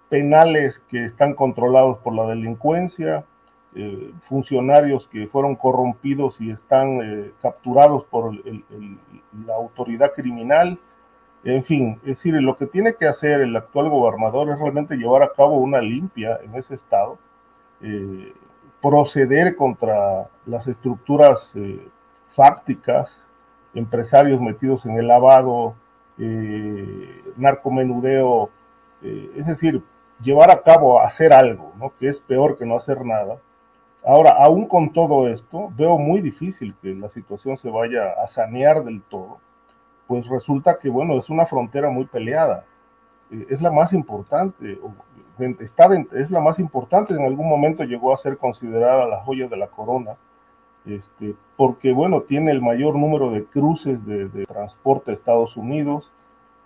penales que están controlados por la delincuencia, funcionarios que fueron corrompidos y están capturados por la autoridad criminal. En fin, es decir, lo que tiene que hacer el actual gobernador es realmente llevar a cabo una limpia en ese estado, proceder contra las estructuras fácticas, empresarios metidos en el lavado, narcomenudeo, es decir, llevar a cabo, hacer algo, ¿no? Que es peor que no hacer nada. Ahora, aún con todo esto, veo muy difícil que la situación se vaya a sanear del todo, pues resulta que, bueno, es una frontera muy peleada. Es la más importante, es la más importante, en algún momento llegó a ser considerada la joya de la corona, porque, bueno, tiene el mayor número de cruces de transporte a Estados Unidos,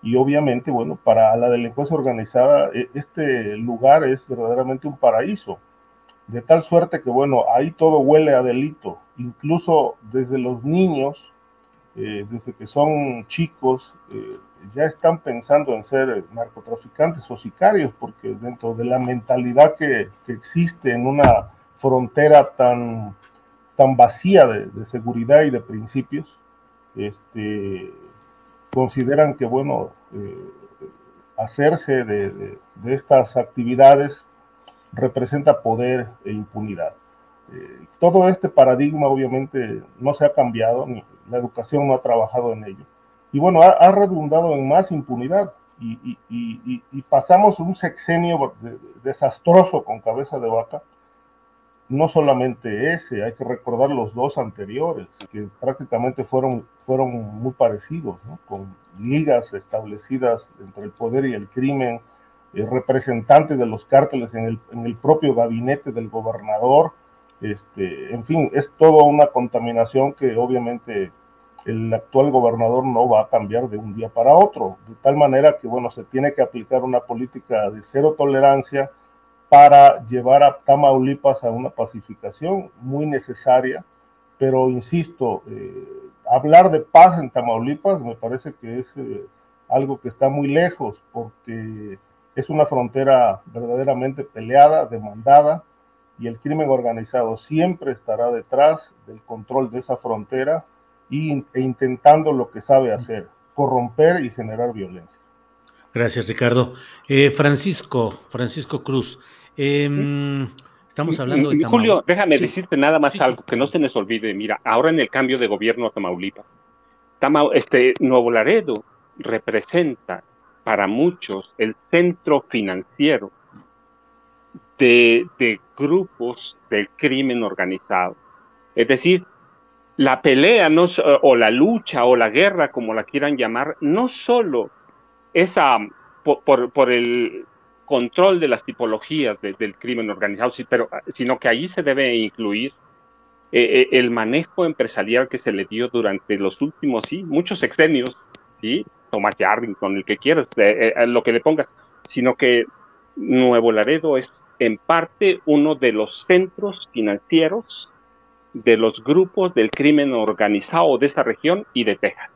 y obviamente, bueno, para la delincuencia organizada, este lugar es verdaderamente un paraíso, de tal suerte que, bueno, ahí todo huele a delito, incluso desde los niños, desde que son chicos, ya están pensando en ser narcotraficantes o sicarios, porque dentro de la mentalidad que existe en una frontera tan vacía de seguridad y de principios, consideran que, bueno, hacerse de estas actividades representa poder e impunidad. Todo este paradigma obviamente no se ha cambiado, ni la educación no ha trabajado en ello. Y bueno, ha redundado en más impunidad y pasamos un sexenio desastroso con Cabeza de Vaca. No solamente ese, hay que recordar los dos anteriores, que prácticamente fueron muy parecidos, ¿no? Con ligas establecidas entre el poder y el crimen, representantes de los cárteles en el propio gabinete del gobernador. En fin, es toda una contaminación que obviamente el actual gobernador no va a cambiar de un día para otro, de tal manera que, bueno, se tiene que aplicar una política de cero tolerancia para llevar a Tamaulipas a una pacificación muy necesaria, pero insisto, hablar de paz en Tamaulipas me parece que es algo que está muy lejos, porque es una frontera verdaderamente peleada, demandada, y el crimen organizado siempre estará detrás del control de esa frontera e intentando lo que sabe hacer, corromper y generar violencia. Gracias, Ricardo. Francisco Cruz, estamos hablando de Tamaulipas. Julio, déjame decirte nada más algo, que no se nos olvide. Mira, ahora en el cambio de gobierno a Tamaulipas, Nuevo Laredo representa para muchos el centro financiero de grupos del crimen organizado. Es decir, la pelea o la lucha o la guerra, como la quieran llamar, no solo es por el control de las tipologías del crimen organizado, sino que allí se debe incluir el manejo empresarial que se le dio durante los últimos, muchos sexenios, Thomas Yarrington, el que quieras, lo que le pongas, sino que Nuevo Laredo es en parte uno de los centros financieros de los grupos del crimen organizado de esa región y de Texas.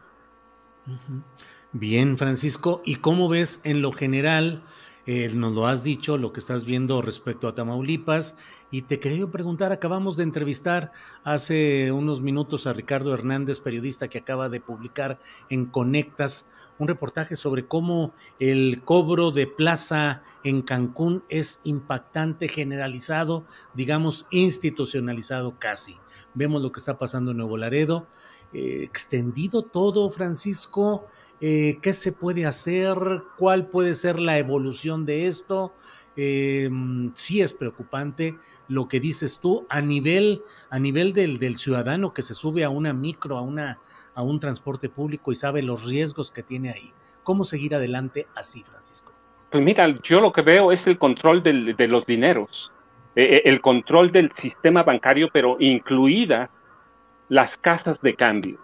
Bien, Francisco, ¿y cómo ves en lo general nos lo has dicho, lo que estás viendo respecto a Tamaulipas, y te quería preguntar, acabamos de entrevistar hace unos minutos a Ricardo Hernández, periodista que acaba de publicar en Conectas un reportaje sobre cómo el cobro de plaza en Cancún es impactante, generalizado, digamos institucionalizado casi. Vemos lo que está pasando en Nuevo Laredo, extendido todo, Francisco. ¿Qué se puede hacer? ¿Cuál puede ser la evolución de esto? Sí es preocupante lo que dices tú a nivel del ciudadano que se sube a una micro, a un transporte público y sabe los riesgos que tiene ahí. ¿Cómo seguir adelante así, Francisco? Pues mira, yo lo que veo es el control de los dineros, el control del sistema bancario, pero incluidas las casas de cambio.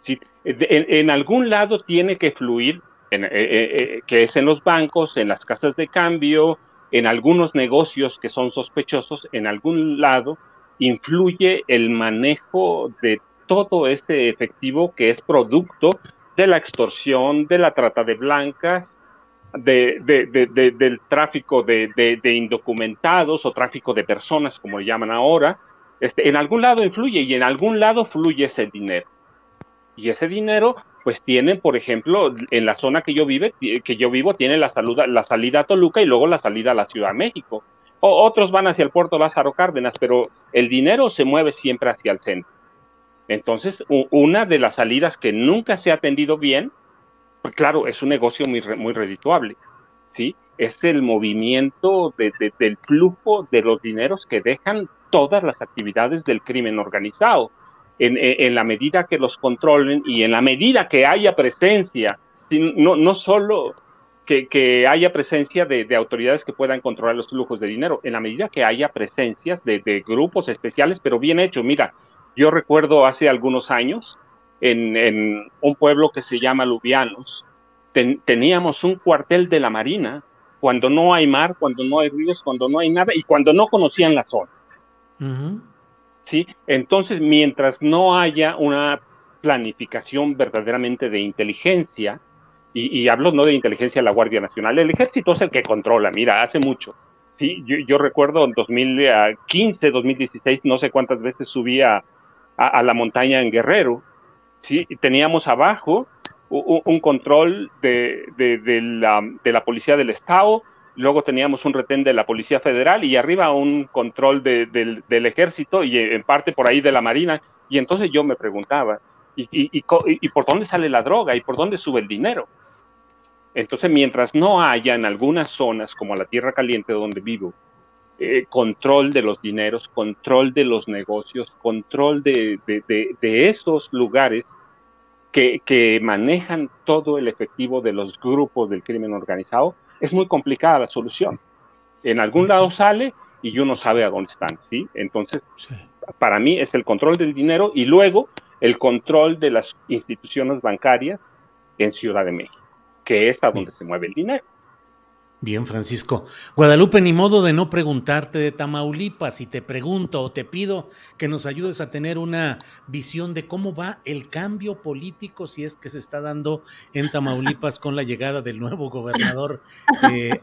¿Sí? En algún lado tiene que fluir, que es en los bancos, en las casas de cambio, en algunos negocios que son sospechosos, en algún lado influye el manejo de todo ese efectivo que es producto de la extorsión, de la trata de blancas, del tráfico de indocumentados o tráfico de personas, como le llaman ahora. En algún lado influye y en algún lado fluye ese dinero. Y ese dinero, pues tiene, por ejemplo, en la zona que yo vivo, tiene la salida a Toluca y luego la salida a la Ciudad de México. Otros van hacia el puerto Lázaro Cárdenas, pero el dinero se mueve siempre hacia el centro. Entonces, una de las salidas que nunca se ha atendido bien, pues claro, es un negocio muy redituable, ¿sí? Es el movimiento del flujo de los dineros que dejan todas las actividades del crimen organizado. En la medida que los controlen y en la medida que haya presencia, no solo que haya presencia de autoridades que puedan controlar los flujos de dinero, en la medida que haya presencias de grupos especiales, pero bien hechos. Mira, yo recuerdo hace algunos años, en un pueblo que se llama Lubianos, teníamos un cuartel de la Marina cuando no hay mar, cuando no hay ríos, cuando no hay nada y cuando no conocían la zona. ¿Sí? Entonces, mientras no haya una planificación verdaderamente de inteligencia, y hablo no de inteligencia de la Guardia Nacional, el ejército es el que controla, mira, hace mucho. ¿Sí? Yo recuerdo en 2015, 2016, no sé cuántas veces subí a la montaña en Guerrero, ¿sí? Y teníamos abajo un control de la Policía del Estado, luego teníamos un retén de la Policía Federal y arriba un control del Ejército y en parte por ahí de la Marina. Y entonces yo me preguntaba, ¿y por dónde sale la droga? ¿Y por dónde sube el dinero? Entonces, mientras no haya en algunas zonas, como la Tierra Caliente donde vivo, control de los dineros, control de los negocios, control de esos lugares que manejan todo el efectivo de los grupos del crimen organizado, es muy complicada la solución. En algún lado sale y uno sabe a dónde están, ¿sí? Entonces, sí, para mí es el control del dinero y luego el control de las instituciones bancarias en Ciudad de México, que es a donde se mueve el dinero. Bien, Francisco. Guadalupe, ni modo de no preguntarte de Tamaulipas, y te pregunto o te pido que nos ayudes a tener una visión de cómo va el cambio político, si es que se está dando en Tamaulipas con la llegada del nuevo gobernador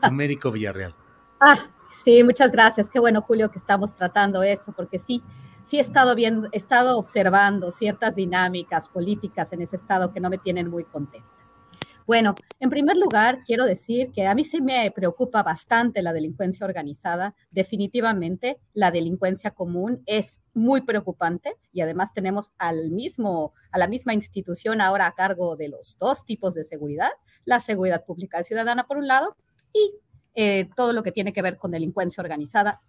Américo Villarreal. Sí, muchas gracias. Qué bueno, Julio, que estamos tratando eso, porque sí he estado observando ciertas dinámicas políticas en ese estado que no me tienen muy contenta. Bueno, en primer lugar, quiero decir que a mí sí me preocupa bastante la delincuencia organizada. Definitivamente, la delincuencia común es muy preocupante y además tenemos a la misma institución ahora a cargo de los dos tipos de seguridad, la seguridad pública y ciudadana por un lado y todo lo que tiene que ver con delincuencia organizada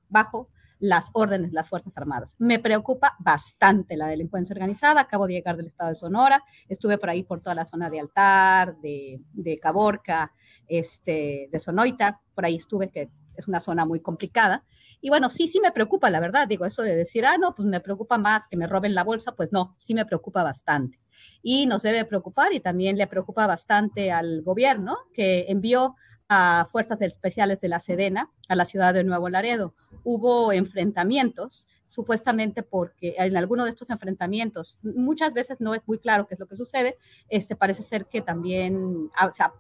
bajo las órdenes de las Fuerzas Armadas. Me preocupa bastante la delincuencia organizada. Acabo de llegar del estado de Sonora, estuve por ahí por toda la zona de Altar, de Caborca, de Sonoita, por ahí estuve, que es una zona muy complicada. Y bueno, sí me preocupa, la verdad. Digo, eso de decir, no, pues me preocupa más que me roben la bolsa, pues no, sí me preocupa bastante. Y nos debe preocupar y también le preocupa bastante al gobierno, que envió a fuerzas especiales de la Sedena a la ciudad de Nuevo Laredo. Hubo enfrentamientos, supuestamente porque en alguno de estos enfrentamientos, muchas veces no es muy claro qué es lo que sucede, parece ser que también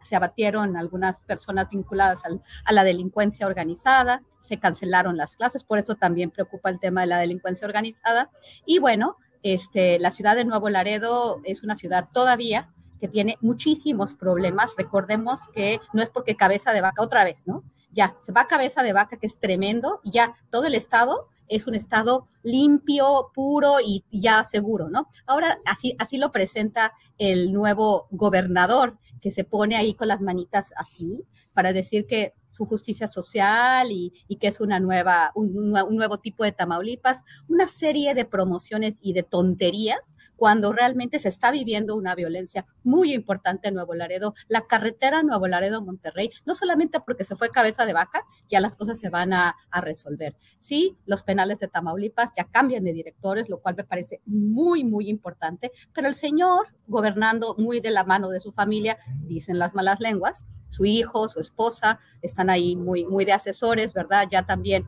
se abatieron algunas personas vinculadas a la delincuencia organizada, se cancelaron las clases, por eso también preocupa el tema de la delincuencia organizada. Y bueno, la ciudad de Nuevo Laredo es una ciudad todavía que tiene muchísimos problemas. Recordemos que no es porque Cabeza de Vaca otra vez, ¿no? Ya, se va Cabeza de Vaca, que es tremendo, y ya todo el estado es un estado limpio, puro y ya seguro, ¿no? Ahora así lo presenta el nuevo gobernador, que se pone ahí con las manitas así para decir que su justicia social y que es un nuevo tipo de Tamaulipas, una serie de promociones y de tonterías cuando realmente se está viviendo una violencia muy importante en Nuevo Laredo. La carretera Nuevo Laredo-Monterrey, no solamente porque se fue Cabeza de Vaca, ya las cosas se van a resolver. Sí, los penales de Tamaulipas ya cambian de directores, lo cual me parece muy, muy importante, pero el señor, gobernando muy de la mano de su familia, dicen las malas lenguas, su hijo, su esposa, están ahí muy de asesores, ¿verdad? Ya también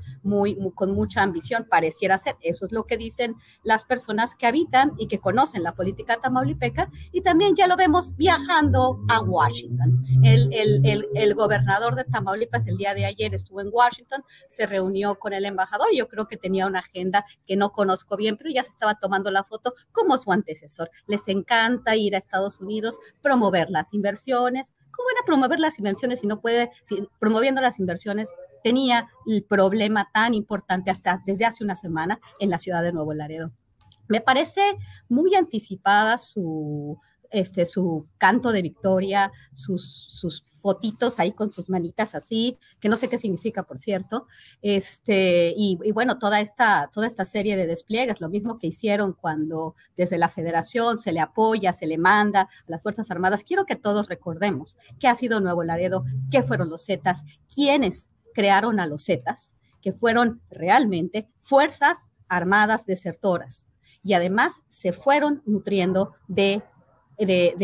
con mucha ambición, pareciera ser. Eso es lo que dicen las personas que habitan y que conocen la política tamaulipeca, y también ya lo vemos viajando a Washington. El gobernador de Tamaulipas el día de ayer estuvo en Washington, se reunió con el embajador, y yo creo que tenía una agenda que no conozco bien, pero ya se estaba tomando la foto como su antecesor. Les encanta ir a Estados Unidos, promover las inversiones. ¿Cómo van a promover las inversiones si no puede, promoviendo las inversiones, tenía el problema tan importante hasta desde hace una semana en la ciudad de Nuevo Laredo? Me parece muy anticipada su canto de victoria, sus fotitos ahí con sus manitas así, que no sé qué significa, por cierto, y bueno, toda esta serie de despliegues, lo mismo que hicieron cuando desde la Federación se le apoya, se le manda a las Fuerzas Armadas. Quiero que todos recordemos qué ha sido Nuevo Laredo, qué fueron los Zetas, quiénes crearon a los Zetas, que fueron realmente Fuerzas Armadas desertoras, y además se fueron nutriendo de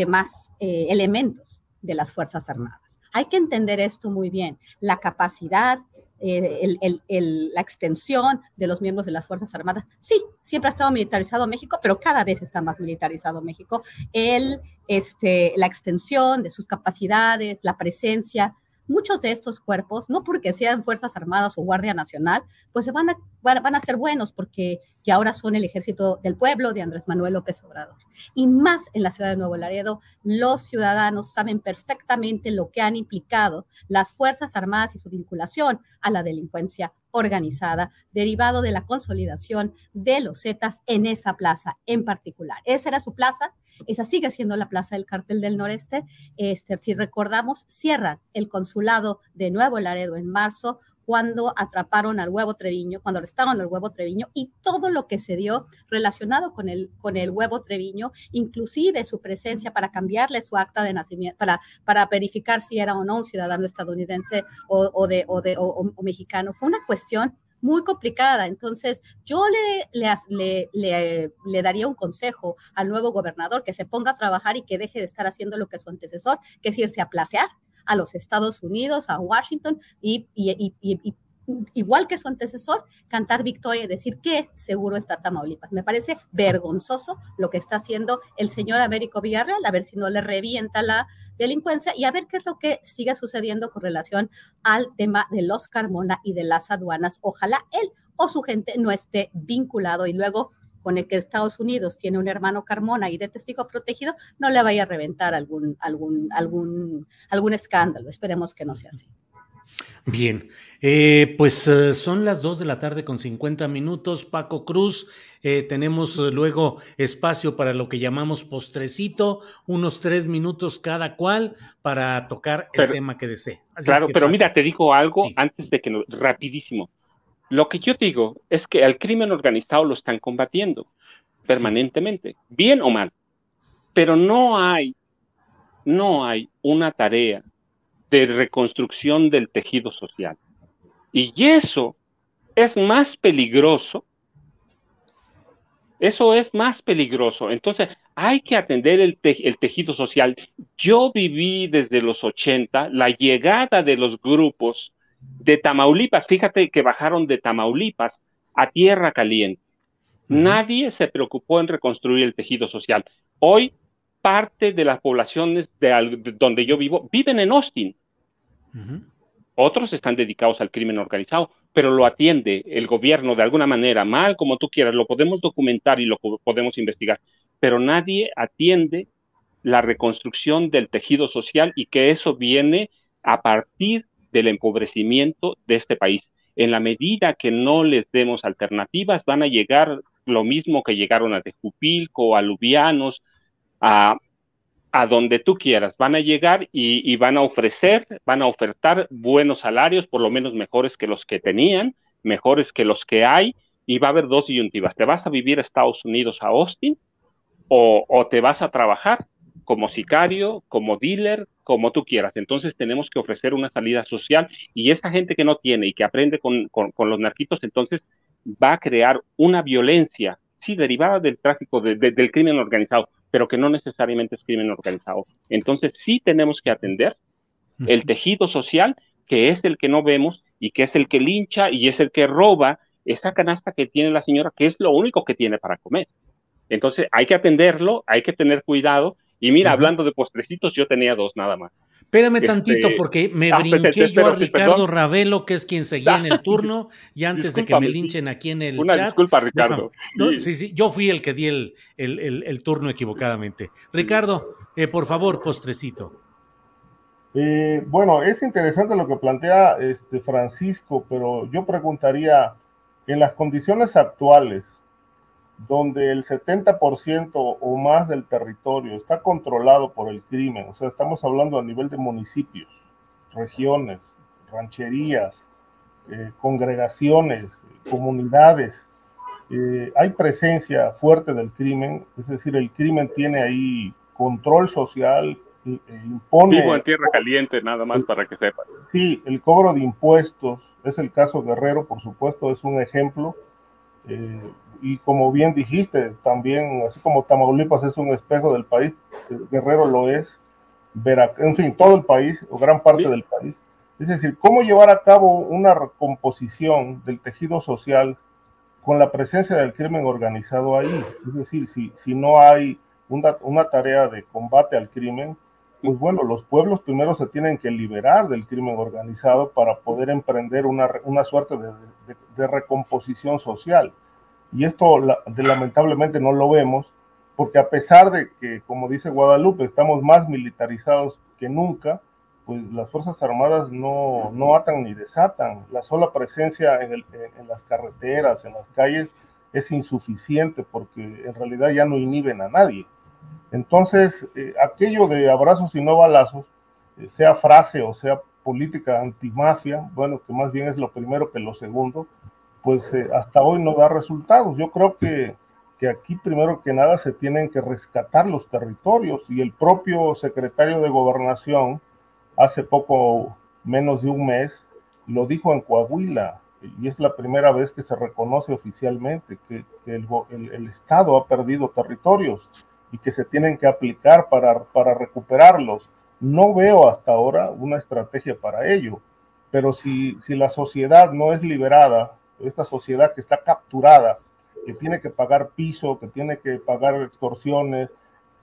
más elementos de las Fuerzas Armadas. Hay que entender esto muy bien, la capacidad, la extensión de los miembros de las Fuerzas Armadas. Sí, siempre ha estado militarizado México, pero cada vez está más militarizado México. La extensión de sus capacidades, la presencia. Muchos de estos cuerpos, no porque sean Fuerzas Armadas o Guardia Nacional, pues van a ser buenos porque ya ahora son el ejército del pueblo de Andrés Manuel López Obrador. Y más en la ciudad de Nuevo Laredo, los ciudadanos saben perfectamente lo que han implicado las Fuerzas Armadas y su vinculación a la delincuencia organizada, derivado de la consolidación de los Zetas en esa plaza en particular. Esa era su plaza, esa sigue siendo la plaza del Cártel del Noreste. Si recordamos, cierran el consulado de Nuevo Laredo en marzo, cuando atraparon al Huevo Treviño, cuando arrestaron al Huevo Treviño, y todo lo que se dio relacionado con el Huevo Treviño, inclusive su presencia para cambiarle su acta de nacimiento, para verificar si era o no un ciudadano estadounidense o mexicano. Fue una cuestión muy complicada. Entonces, yo le daría un consejo al nuevo gobernador, que se ponga a trabajar y que deje de estar haciendo lo que su antecesor, que es irse a placear a los Estados Unidos, a Washington, y igual que su antecesor, cantar victoria y decir que seguro está Tamaulipas. Me parece vergonzoso lo que está haciendo el señor Américo Villarreal, a ver si no le revienta la delincuencia, y a ver qué es lo que sigue sucediendo con relación al tema de los Carmona y de las aduanas. Ojalá él o su gente no esté vinculado, y luego con el que Estados Unidos tiene un hermano Carmona y de testigo protegido, no le vaya a reventar algún escándalo. Esperemos que no sea así. Bien, son las 2:50 p.m, Paco Cruz. Tenemos luego espacio para lo que llamamos postrecito, unos 3 minutos cada cual para tocar el tema que desee. Claro, pero Paco, mira, te digo algo sí, antes de que rapidísimo. Lo que yo digo es que al crimen organizado lo están combatiendo permanentemente, sí, bien o mal, pero no hay una tarea de reconstrucción del tejido social. Y eso es más peligroso Eso es más peligroso. Entonces, hay que atender el tejido social. Yo viví desde los 80 la llegada de los grupos de Tamaulipas. Fíjate que bajaron de Tamaulipas a Tierra Caliente. Nadie se preocupó en reconstruir el tejido social. Hoy, parte de las poblaciones de donde yo vivo viven en Austin. Otros están dedicados al crimen organizado, pero lo atiende el gobierno de alguna manera, mal como tú quieras, lo podemos documentar y lo podemos investigar, pero nadie atiende la reconstrucción del tejido social y que eso viene a partir del empobrecimiento de este país. En la medida que no les demos alternativas, van a llegar lo mismo que llegaron a Tejupilco, a Lubianos, a donde tú quieras. Van a llegar y van a ofertar buenos salarios, por lo menos mejores que los que tenían, mejores que los que hay, y va a haber dos disyuntivas. ¿Te vas a vivir a Estados Unidos, a Austin, o te vas a trabajar como sicario, como dealer, como tú quieras? Entonces tenemos que ofrecer una salida social, y esa gente que no tiene y que aprende con los narquitos, entonces va a crear una violencia, sí, derivada del tráfico, del crimen organizado, pero que no necesariamente es crimen organizado. Entonces sí tenemos que atender el tejido social, que es el que no vemos y que es el que lincha y es el que roba esa canasta que tiene la señora, que es lo único que tiene para comer. Entonces hay que atenderlo, hay que tener cuidado. Y mira, hablando de postrecitos, yo tenía dos nada más. Espérame tantito, porque me brinqué yo a Ricardo Ravelo, que es quien seguía en el turno, y antes de que me linchen aquí en el chat. Disculpa, Ricardo. Sí, yo fui el que di el turno equivocadamente. Ricardo, por favor, postrecito. Bueno, es interesante lo que plantea Francisco, pero yo preguntaría, en las condiciones actuales, donde el 70% o más del territorio está controlado por el crimen, o sea, estamos hablando a nivel de municipios, regiones, rancherías, congregaciones, comunidades, hay presencia fuerte del crimen, es decir, el crimen tiene ahí control social, impone... Vivo en Tierra Caliente, nada más para que sepan. Sí, el cobro de impuestos, es el caso Guerrero, por supuesto, es un ejemplo, y como bien dijiste, también, así como Tamaulipas es un espejo del país, Guerrero lo es, en fin, todo el país, o gran parte del país. Es decir, cómo llevar a cabo una recomposición del tejido social con la presencia del crimen organizado ahí. Es decir, si no hay una tarea de combate al crimen, pues bueno, los pueblos primero se tienen que liberar del crimen organizado para poder emprender una suerte de recomposición social. Y esto lamentablemente no lo vemos, porque a pesar de que, como dice Guadalupe, estamos más militarizados que nunca, pues las Fuerzas Armadas no atan ni desatan. La sola presencia en las carreteras, en las calles, es insuficiente porque en realidad ya no inhiben a nadie. Entonces, aquello de abrazos y no balazos, sea frase o sea política antimafia, bueno, que más bien es lo primero que lo segundo, pues hasta hoy no da resultados. Yo creo que aquí primero que nada se tienen que rescatar los territorios, y el propio secretario de Gobernación hace poco menos de un mes lo dijo en Coahuila, y es la primera vez que se reconoce oficialmente que el Estado ha perdido territorios y que se tienen que aplicar para recuperarlos. No veo hasta ahora una estrategia para ello, pero si la sociedad no es liberada, esta sociedad que está capturada, que tiene que pagar piso, que tiene que pagar extorsiones,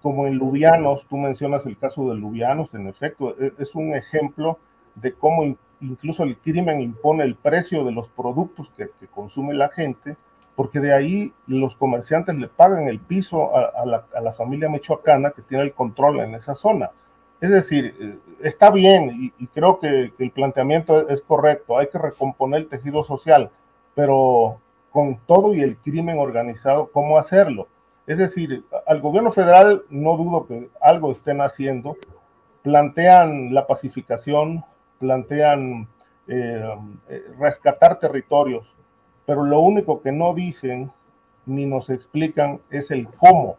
como en Lubianos, tú mencionas el caso de Lubianos, en efecto, es un ejemplo de cómo incluso el crimen impone el precio de los productos que consume la gente, porque de ahí los comerciantes le pagan el piso a la familia michoacana que tiene el control en esa zona. Es decir, está bien y creo que el planteamiento es correcto, hay que recomponer el tejido social, pero con todo y el crimen organizado, ¿cómo hacerlo? Es decir, al gobierno federal no dudo que algo estén haciendo, plantean la pacificación, plantean rescatar territorios, pero lo único que no dicen ni nos explican es el cómo.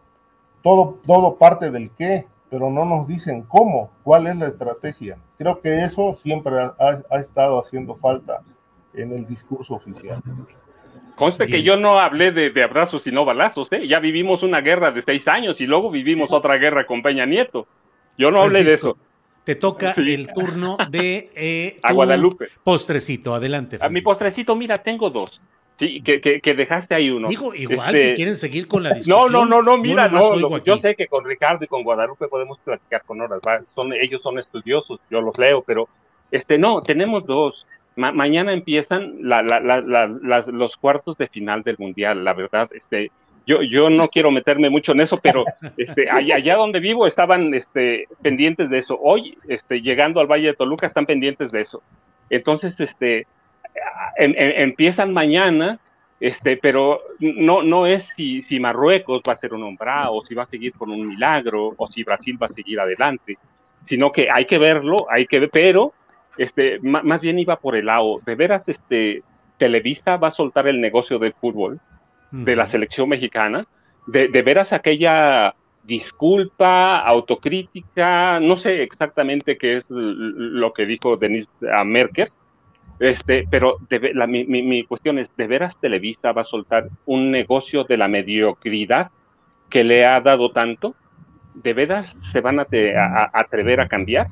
Todo parte del qué, pero no nos dicen cómo, cuál es la estrategia. Creo que eso siempre ha estado haciendo falta en el discurso oficial. Conste que yo no hablé de abrazos y no balazos, ¿eh? Ya vivimos una guerra de 6 años y luego vivimos otra guerra con Peña Nieto. Yo no hablé de eso. Te toca el turno de a Guadalupe. Postrecito. Adelante, Francisco. A mi postrecito, mira, tengo 2. Sí, que dejaste ahí uno. Digo, igual si quieren seguir con la discusión. No, mira, yo sé que con Ricardo y con Guadalupe podemos platicar con horas, ellos son estudiosos, yo los leo, pero no, tenemos 2. Mañana empiezan los cuartos de final del Mundial, la verdad, yo no quiero meterme mucho en eso, pero allá donde vivo estaban pendientes de eso. Hoy, llegando al Valle de Toluca, están pendientes de eso. Entonces, empiezan mañana, pero no es si Marruecos va a ser un nombrado, o si va a seguir con un milagro, o si Brasil va a seguir adelante, sino que hay que verlo, pero más bien iba por el lado, de veras, Televisa va a soltar el negocio del fútbol, de la selección mexicana, de veras aquella disculpa, autocrítica, no sé exactamente qué es lo que dijo Denise Merker, pero mi cuestión es, ¿de veras Televisa va a soltar un negocio de la mediocridad que le ha dado tanto? ¿De veras se van a atrever a cambiar?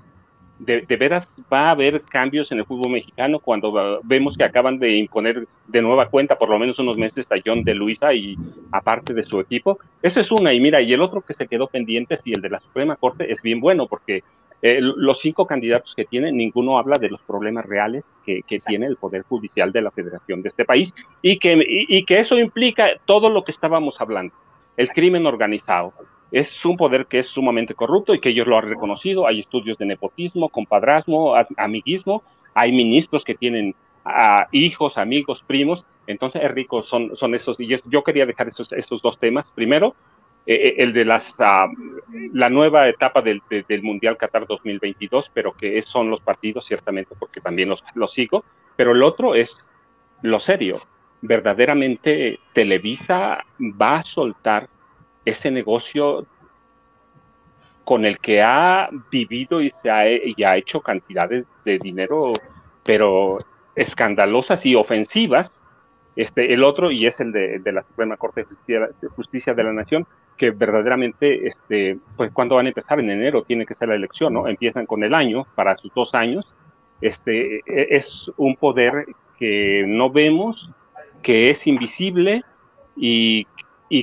¿De veras va a haber cambios en el fútbol mexicano cuando vemos que acaban de imponer de nueva cuenta por lo menos unos meses a John de Luisa y aparte de su equipo? Eso es una, y mira, y el otro que se quedó pendiente, sí, el de la Suprema Corte, es bien bueno porque los 5 candidatos que tienen, ninguno habla de los problemas reales que tiene el Poder Judicial de la Federación de este país y que eso implica todo lo que estábamos hablando, el crimen organizado. Es un poder que es sumamente corrupto y que ellos lo han reconocido. Hay estudios de nepotismo, compadrazgo, amiguismo. Hay ministros que tienen hijos, amigos, primos. Entonces, es rico, son esos. Y yo quería dejar esos 2 temas. Primero, el de la nueva etapa del Mundial Qatar 2022, pero que son los partidos, ciertamente, porque también los sigo. Pero el otro es lo serio. Verdaderamente, Televisa va a soltar ese negocio con el que ha vivido y ha hecho cantidades de dinero, pero escandalosas y ofensivas. El otro, y es el de la Suprema Corte de Justicia de la Nación, que verdaderamente, pues cuando van a empezar en enero, tiene que ser la elección, ¿no? Empiezan con el año, para sus 2 años. Es un poder que no vemos, que es invisible y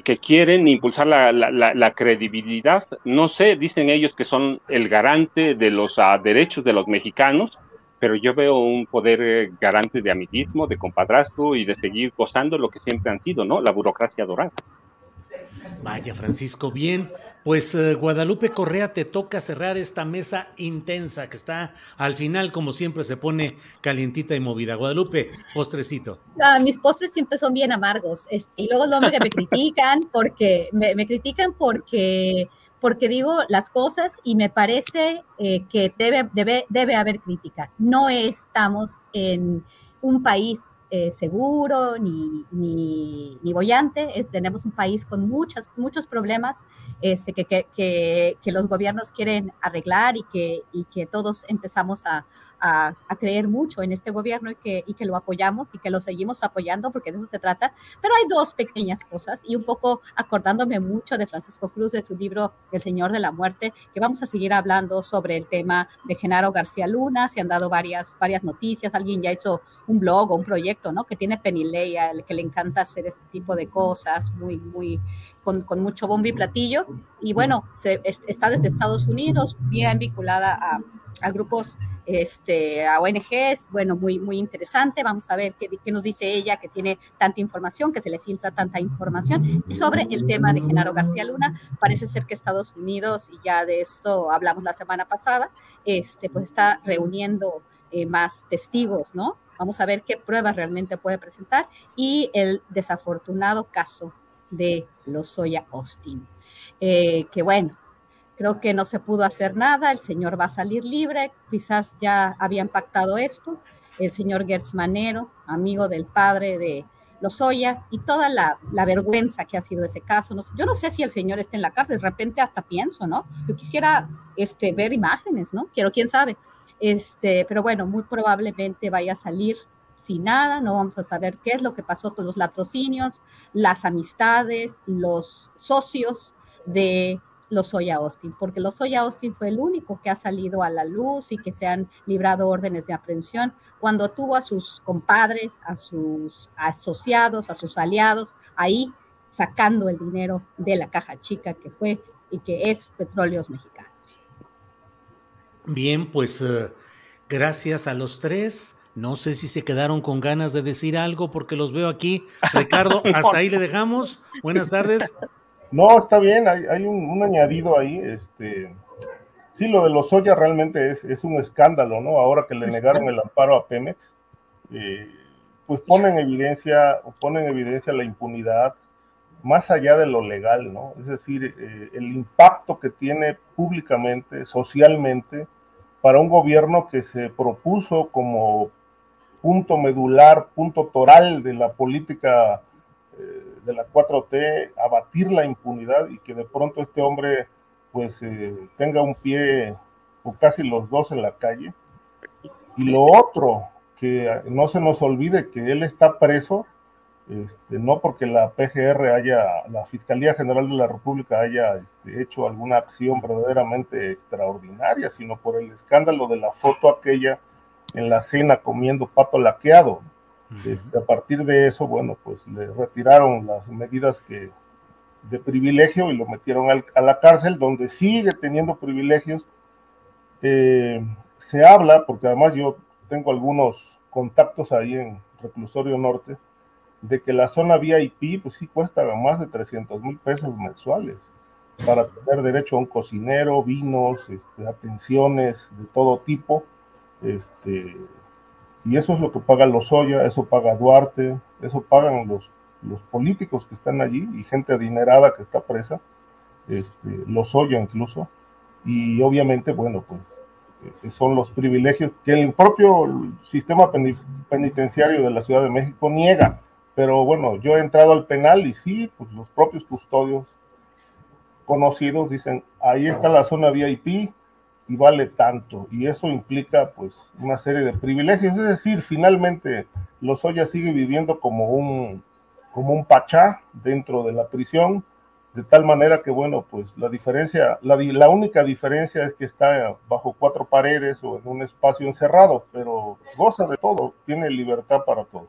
que quieren impulsar la credibilidad. No sé, dicen ellos que son el garante de los derechos de los mexicanos, pero yo veo un poder garante de amiguismo, de compadrazgo y de seguir gozando lo que siempre han sido, ¿no? La burocracia dorada. Vaya, Francisco, bien. Pues Guadalupe Correa, te toca cerrar esta mesa intensa que está al final, como siempre, se pone calientita y movida. Guadalupe, postrecito. Mis postres siempre son bien amargos. Y luego los hombres me critican porque me critican porque digo las cosas y me parece que debe haber crítica. No estamos en un país seguro ni boyante. Tenemos un país con muchos problemas que los gobiernos quieren arreglar y que todos empezamos a creer mucho en este gobierno y que lo apoyamos y que lo seguimos apoyando porque de eso se trata. Pero hay 2 pequeñas cosas y un poco acordándome mucho de Francisco Cruz, de su libro El Señor de la Muerte, que vamos a seguir hablando sobre el tema de Genaro García Luna. Se han dado varias noticias, alguien ya hizo un blog o un proyecto, ¿no? Que tiene Penilei, que le encanta hacer este tipo de cosas con mucho bombo y platillo, y bueno, está desde Estados Unidos, bien vinculada a grupos, a ONGs, bueno, muy interesante. Vamos a ver qué nos dice ella, que tiene tanta información, que se le filtra tanta información sobre el tema de Genaro García Luna. Parece ser que Estados Unidos, y ya de esto hablamos la semana pasada, pues está reuniendo más testigos, ¿no? Vamos a ver qué pruebas realmente puede presentar, y el desafortunado caso de Lozoya Austin, que bueno, creo que no se pudo hacer nada. El señor va a salir libre, quizás ya habían pactado esto. El señor Gertz Manero, amigo del padre de Lozoya, y toda la vergüenza que ha sido ese caso. Yo no sé si el señor está en la cárcel, de repente hasta pienso, ¿no? Yo quisiera ver imágenes, ¿no? Quién sabe. Pero bueno, muy probablemente vaya a salir sin nada, no vamos a saber qué es lo que pasó con los latrocinios, las amistades, los socios de Lozoya Austin, porque Lozoya Austin fue el único que ha salido a la luz y que se han librado órdenes de aprehensión cuando tuvo a sus compadres, a sus asociados, a sus aliados, ahí sacando el dinero de la caja chica que fue y que es Petróleos Mexicanos. Bien, pues gracias a los tres. No sé si se quedaron con ganas de decir algo porque los veo aquí. Ricardo, hasta ahí le dejamos. Buenas tardes. No, está bien, hay un añadido ahí, sí, lo de Lozoya realmente es un escándalo, ¿no? Ahora que le negaron el amparo a Pemex, pues pone en evidencia la impunidad más allá de lo legal, ¿no? Es decir, el impacto que tiene públicamente, socialmente, para un gobierno que se propuso como punto medular, punto toral de la política de la 4T, abatir la impunidad, y que de pronto este hombre pues tenga un pie o casi los dos en la calle. Y lo otro, que no se nos olvide que él está preso, no porque la la Fiscalía General de la República haya hecho alguna acción verdaderamente extraordinaria, sino por el escándalo de la foto aquella en la cena comiendo pato laqueado. A partir de eso, bueno, pues le retiraron las medidas de privilegio y lo metieron a la cárcel, donde sigue teniendo privilegios. Se habla, porque además yo tengo algunos contactos ahí en Reclusorio Norte, de que la zona VIP, pues sí cuesta más de 300,000 pesos mensuales para tener derecho a un cocinero, vinos, atenciones de todo tipo, y eso es lo que paga Lozoya, eso paga Duarte, eso pagan los políticos que están allí y gente adinerada que está presa, Lozoya incluso, y obviamente, bueno, pues son los privilegios que el propio sistema penitenciario de la Ciudad de México niega. Pero bueno, yo he entrado al penal y sí, pues los propios custodios conocidos dicen, ahí está la zona VIP y vale tanto, y eso implica pues una serie de privilegios. Es decir, finalmente Lozoya sigue viviendo como un pachá dentro de la prisión, de tal manera que, bueno, pues la única diferencia es que está bajo 4 paredes o en un espacio encerrado, pero goza de todo, tiene libertad para todo.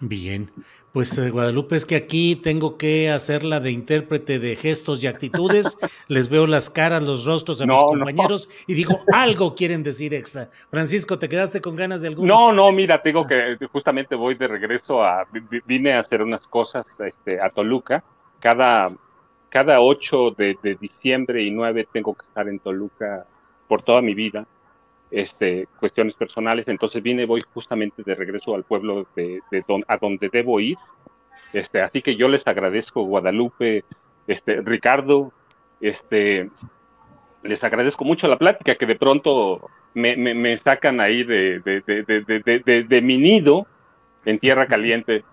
Bien, pues Guadalupe, es que aquí tengo que hacerla de intérprete de gestos y actitudes. Les veo las caras, los rostros de mis compañeros y digo, algo quieren decir extra. Francisco, ¿te quedaste con ganas de algún? No, mira, tengo que, justamente voy de regreso vine a hacer unas cosas a Toluca. Cada 8 de diciembre y 9 tengo que estar en Toluca por toda mi vida. Cuestiones personales, entonces voy justamente de regreso al pueblo a donde debo ir, así que yo les agradezco, Guadalupe, Ricardo, les agradezco mucho la plática, que de pronto me sacan ahí de mi nido en tierra caliente.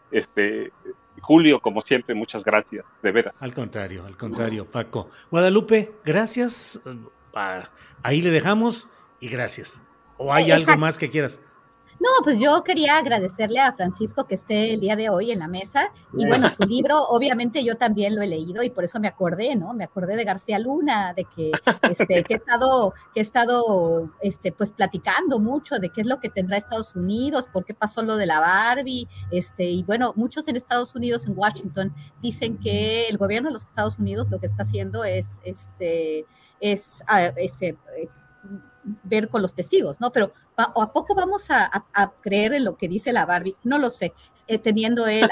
Julio, como siempre, muchas gracias, de veras. Al contrario, Paco. Guadalupe, gracias, ahí le dejamos. Y gracias. ¿O hay algo más que quieras? No, pues yo quería agradecerle a Francisco que esté el día de hoy en la mesa. Y bueno, su libro, obviamente yo también lo he leído y por eso me acordé, ¿no? Me acordé de García Luna, de que he estado pues platicando mucho de qué es lo que tendrá Estados Unidos, por qué pasó lo de la Barbie, y bueno, muchos en Estados Unidos, en Washington, dicen que el gobierno de los Estados Unidos lo que está haciendo es ver con los testigos, ¿no? Pero ¿a poco vamos a creer en lo que dice la Barbie? No lo sé,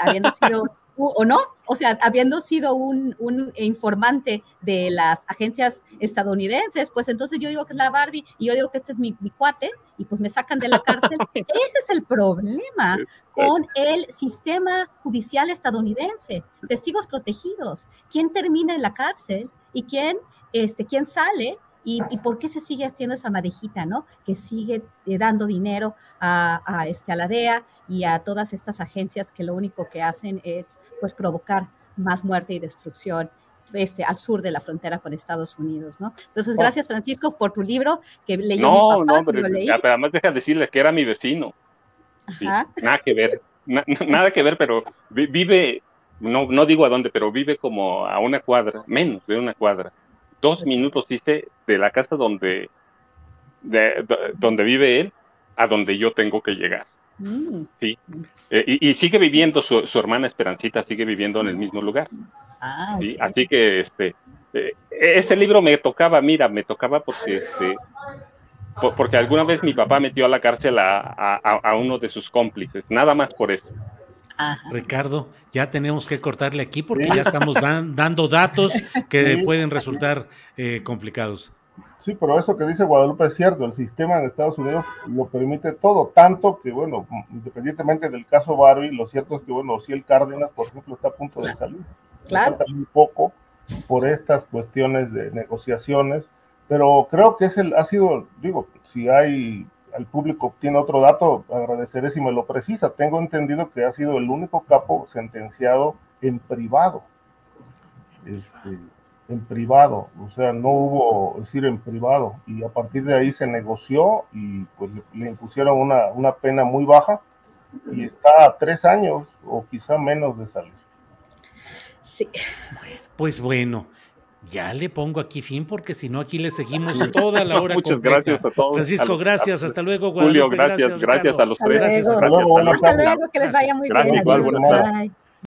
habiendo sido, o no, o sea, habiendo sido un informante de las agencias estadounidenses, pues entonces yo digo que es la Barbie y yo digo que este es mi cuate y pues me sacan de la cárcel. Ese es el problema con el sistema judicial estadounidense. Testigos protegidos. ¿Quién termina en la cárcel y quién sale? ¿Y por qué se sigue haciendo esa marejita, ¿no? Que sigue dando dinero a la DEA y a todas estas agencias que lo único que hacen es pues provocar más muerte y destrucción al sur de la frontera con Estados Unidos, ¿no? Entonces, gracias, Francisco, por tu libro que leyó mi papá. No, hombre, pero además deja decirle que era mi vecino. Sí, nada que ver, nada que ver, pero vive, no digo a dónde, pero vive como a una cuadra, menos de una cuadra. 2 minutos hice de la casa donde vive él a donde yo tengo que llegar. Sí. Y sigue viviendo, su hermana Esperancita sigue viviendo en el mismo lugar. ¿Sí? Okay. Así que ese libro me tocaba porque alguna vez mi papá metió a la cárcel a uno de sus cómplices, nada más por eso. Ajá. Ricardo, ya tenemos que cortarle aquí porque ya estamos dando datos que pueden resultar complicados. Sí, pero eso que dice Guadalupe es cierto, el sistema en Estados Unidos lo permite todo, tanto que, bueno, independientemente del caso Barbie, lo cierto es que, bueno, si el Cárdenas, por ejemplo, está a punto de salir. Claro. Falta muy poco por estas cuestiones de negociaciones, pero creo que ha sido, digo, si el público tiene otro dato, agradeceré si me lo precisa. Tengo entendido que ha sido el único capo sentenciado en privado. En privado, o sea, no hubo, es decir, en privado, y a partir de ahí se negoció y pues le impusieron una pena muy baja y está a 3 años o quizá menos de salir. Sí. Pues bueno, ya le pongo aquí fin porque si no aquí le seguimos toda la hora Muchas completa. Gracias a todos. Francisco, gracias, hasta luego. Julio, Guadalupe, gracias a los tres. Gracias. Hasta luego, que les vaya muy bien. Gracias, Adiós. Bye.